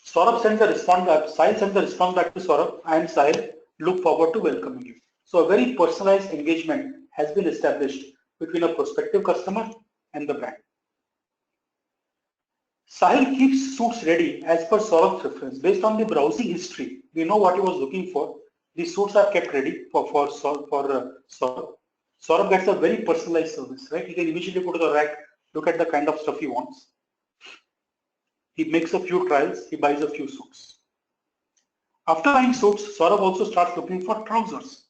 Saurabh sends a response back, Sahil sends a response back to Saurabh, and Sahil look forward to welcoming you. So a very personalized engagement has been established between a prospective customer and the brand. Sahil keeps suits ready as per Saurabh's preference. Based on the browsing history, we know what he was looking for. The suits are kept ready for Saurabh. Saurabh gets a very personalized service, right? He can immediately go to the rack, look at the kind of stuff he wants. He makes a few trials, he buys a few suits. After buying suits, Saurabh also starts looking for trousers.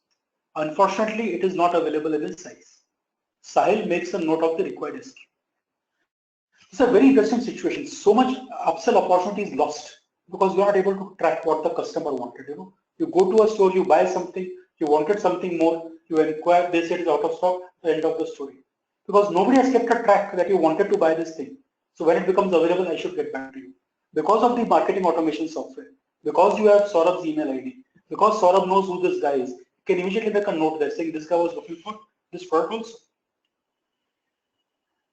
Unfortunately, it is not available in his size. Sahil makes a note of the required SKU. It's a very interesting situation. So much upsell opportunity is lost because you are not able to track what the customer wanted. You go to a store, you buy something, you wanted something more, you inquire, they say it is out of stock, the end of the story. Because nobody has kept a track that you wanted to buy this thing. So when it becomes available, I should get back to you. Because of the marketing automation software, because you have Saurabh's email ID, because Saurabh knows who this guy is, you can immediately make a note there saying this guy was looking for this product also.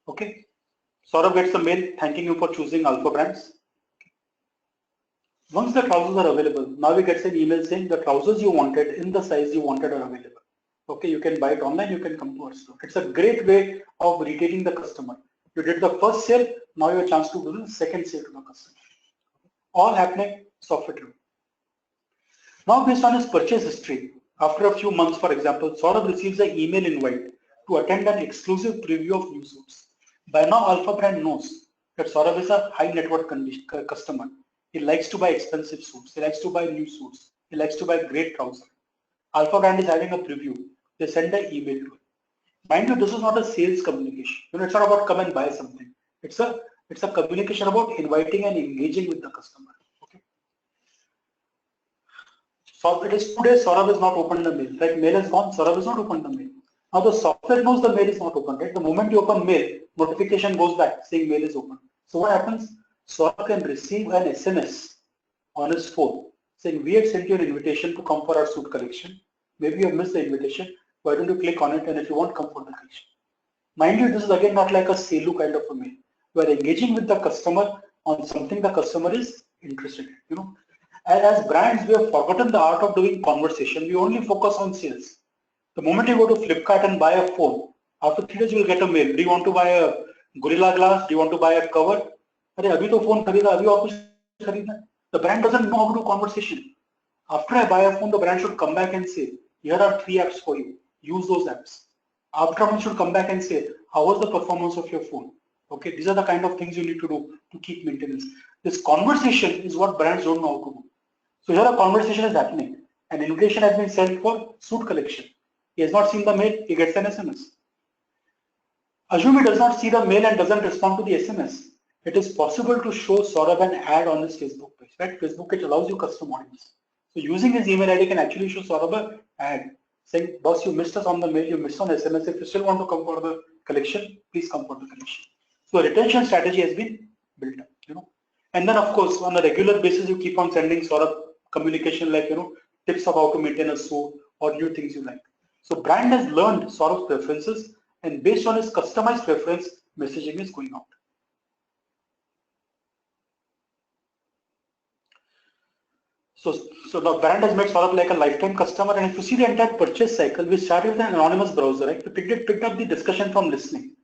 Okay. Saurabh gets a mail thanking you for choosing Alpha Brands. Once the trousers are available, now he gets an email saying the trousers you wanted in the size you wanted are available. Okay, you can buy it online, you can come to our store. It's a great way of retaining the customer. You did the first sale, now you have a chance to do the second sale to the customer. All happening software driven. Now based on his purchase history, after a few months, for example, Saurabh receives an email invite to attend an exclusive preview of new suits. By now, Alpha Brand knows that Saurabh is a high net worth customer. He likes to buy expensive suits. He likes to buy new suits. He likes to buy great trousers. Alpha Brand is having a preview. They send an email to him. Mind you, this is not a sales communication. It's not about come and buy something. It's a communication about inviting and engaging with the customer. Okay. So it is 2 days. Saurabh has not opened the mail. Right? Mail is gone. Saurabh has not opened the mail. Now the software knows the mail is not open, right? The moment you open mail, notification goes back saying mail is open. So what happens? Saurabh can receive an SMS on his phone saying we had sent you an invitation to come for our suit collection. Maybe you have missed the invitation. Why don't you click on it, and if you want, come for the collection. Mind you, this is again not like a sale kind of a mail. We are engaging with the customer on something the customer is interested in. And as brands, we have forgotten the art of doing conversation. We only focus on sales. The moment you go to Flipkart and buy a phone, after 3 days you will get a mail. Do you want to buy a Gorilla Glass? Do you want to buy a cover? Abhi to phone kharida, abhi aur kuch kharidna. The brand doesn't know how to do conversation. After I buy a phone, the brand should come back and say, here are 3 apps for you. Use those apps. After it should come back and say, how was the performance of your phone? Okay, these are the kind of things you need to do to keep maintenance. This conversation is what brands don't know how to do. So here a conversation is happening. An invitation has been sent for suit collection. He has not seen the mail, he gets an SMS. Assume he does not see the mail and doesn't respond to the SMS. It is possible to show Saurabh an ad on his Facebook page. Right? Facebook page allows you custom audience. So using his email ID can actually show Saurabh an ad saying, boss, you missed us on the mail, you missed on SMS. If you still want to come for the collection, please come for the collection. So a retention strategy has been built up. And then of course, on a regular basis, you keep on sending sort of communication like, tips of how to maintain a suit or new things you like. So brand has learned sort of preferences, and based on its customized preference, messaging is going out. So the brand has made sort of like a lifetime customer, and if you see the entire purchase cycle, we started with an anonymous browser, right? We picked up the discussion from listening.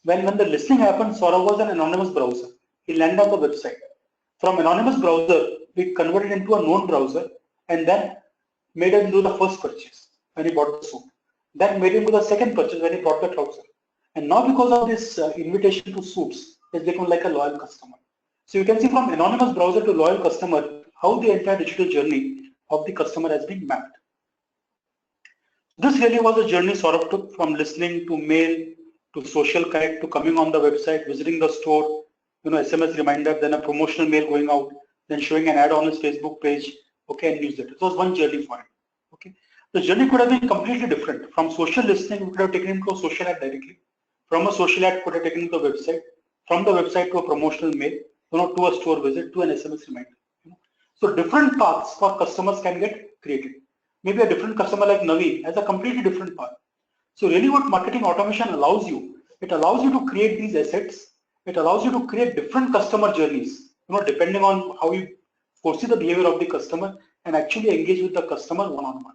When the listening happened, Saurav was an anonymous browser. He landed on the website. From anonymous browser, we converted into a known browser, and then made him do the first purchase when he bought the suit. Then made him do the second purchase when he bought the trouser. And now because of this invitation to suits, he's become like a loyal customer. So you can see from anonymous browser to loyal customer, how the entire digital journey of the customer has been mapped. This really was a journey Saurav took from listening to mail to social connect to coming on the website, visiting the store, SMS reminder, then a promotional mail going out, then showing an ad on his Facebook page, okay, and newsletter. It was one journey for him. Okay, the journey could have been completely different. From social listening, we could have taken him to a social ad directly. From a social ad, could have taken him to a website. From the website to a promotional mail, to a store visit, to an SMS reminder. So different paths for customers can get created. Maybe a different customer like Navi has a completely different path. So really what marketing automation allows you, it allows you to create these assets. It allows you to create different customer journeys, depending on how you foresee the behavior of the customer and actually engage with the customer one-on-one.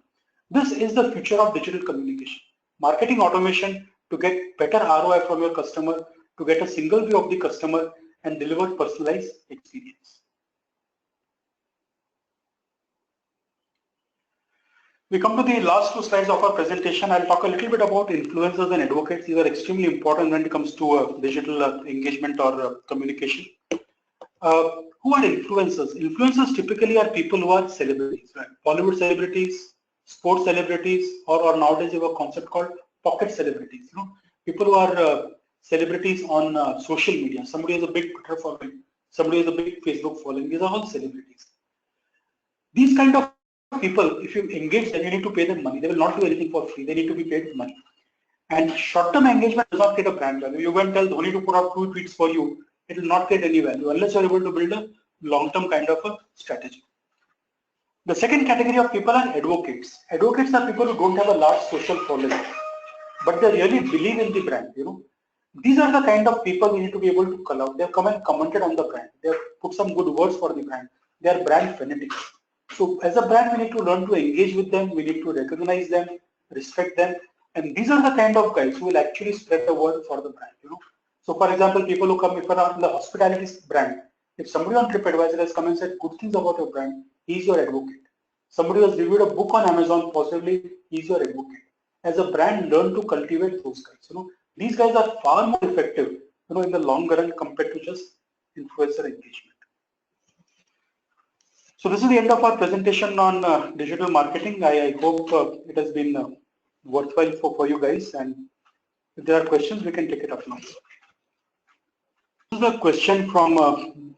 This is the future of digital communication. Marketing automation to get better ROI from your customer, to get a single view of the customer and deliver personalized experience. We come to the last two slides of our presentation. I'll talk a little bit about influencers and advocates. These are extremely important when it comes to digital engagement or communication. Who are influencers? Influencers typically are people who are celebrities, right? Bollywood celebrities, sports celebrities, or nowadays you have a concept called pocket celebrities. People who are celebrities on social media. Somebody has a big Twitter following, somebody has a big Facebook following. These are all celebrities. These kind of people, if you engage them, you need to pay them money. They will not do anything for free. They need to be paid money. And short-term engagement does not create a brand value. You can tell Dhoni to put out 2 tweets for you. It will not create any value unless you are able to build a long-term kind of a strategy. The second category of people are advocates. Advocates are people who don't have a large social following, but they really believe in the brand. These are the kind of people we need to be able to call out. They have come and commented on the brand. They have put some good words for the brand. They are brand fanatics. So as a brand, we need to learn to engage with them. We need to recognize them, respect them. And these are the kind of guys who will actually spread the word for the brand. So for example, people who come, if are on the hospitality brand, if somebody on TripAdvisor has come and said good things about your brand, he's your advocate. Somebody who has reviewed a book on Amazon, possibly he's your advocate. As a brand, learn to cultivate those guys. These guys are far more effective, in the long run compared to just influencer engagement. So this is the end of our presentation on digital marketing. I hope it has been worthwhile for you guys, and if there are questions, we can take it up now. This is a question from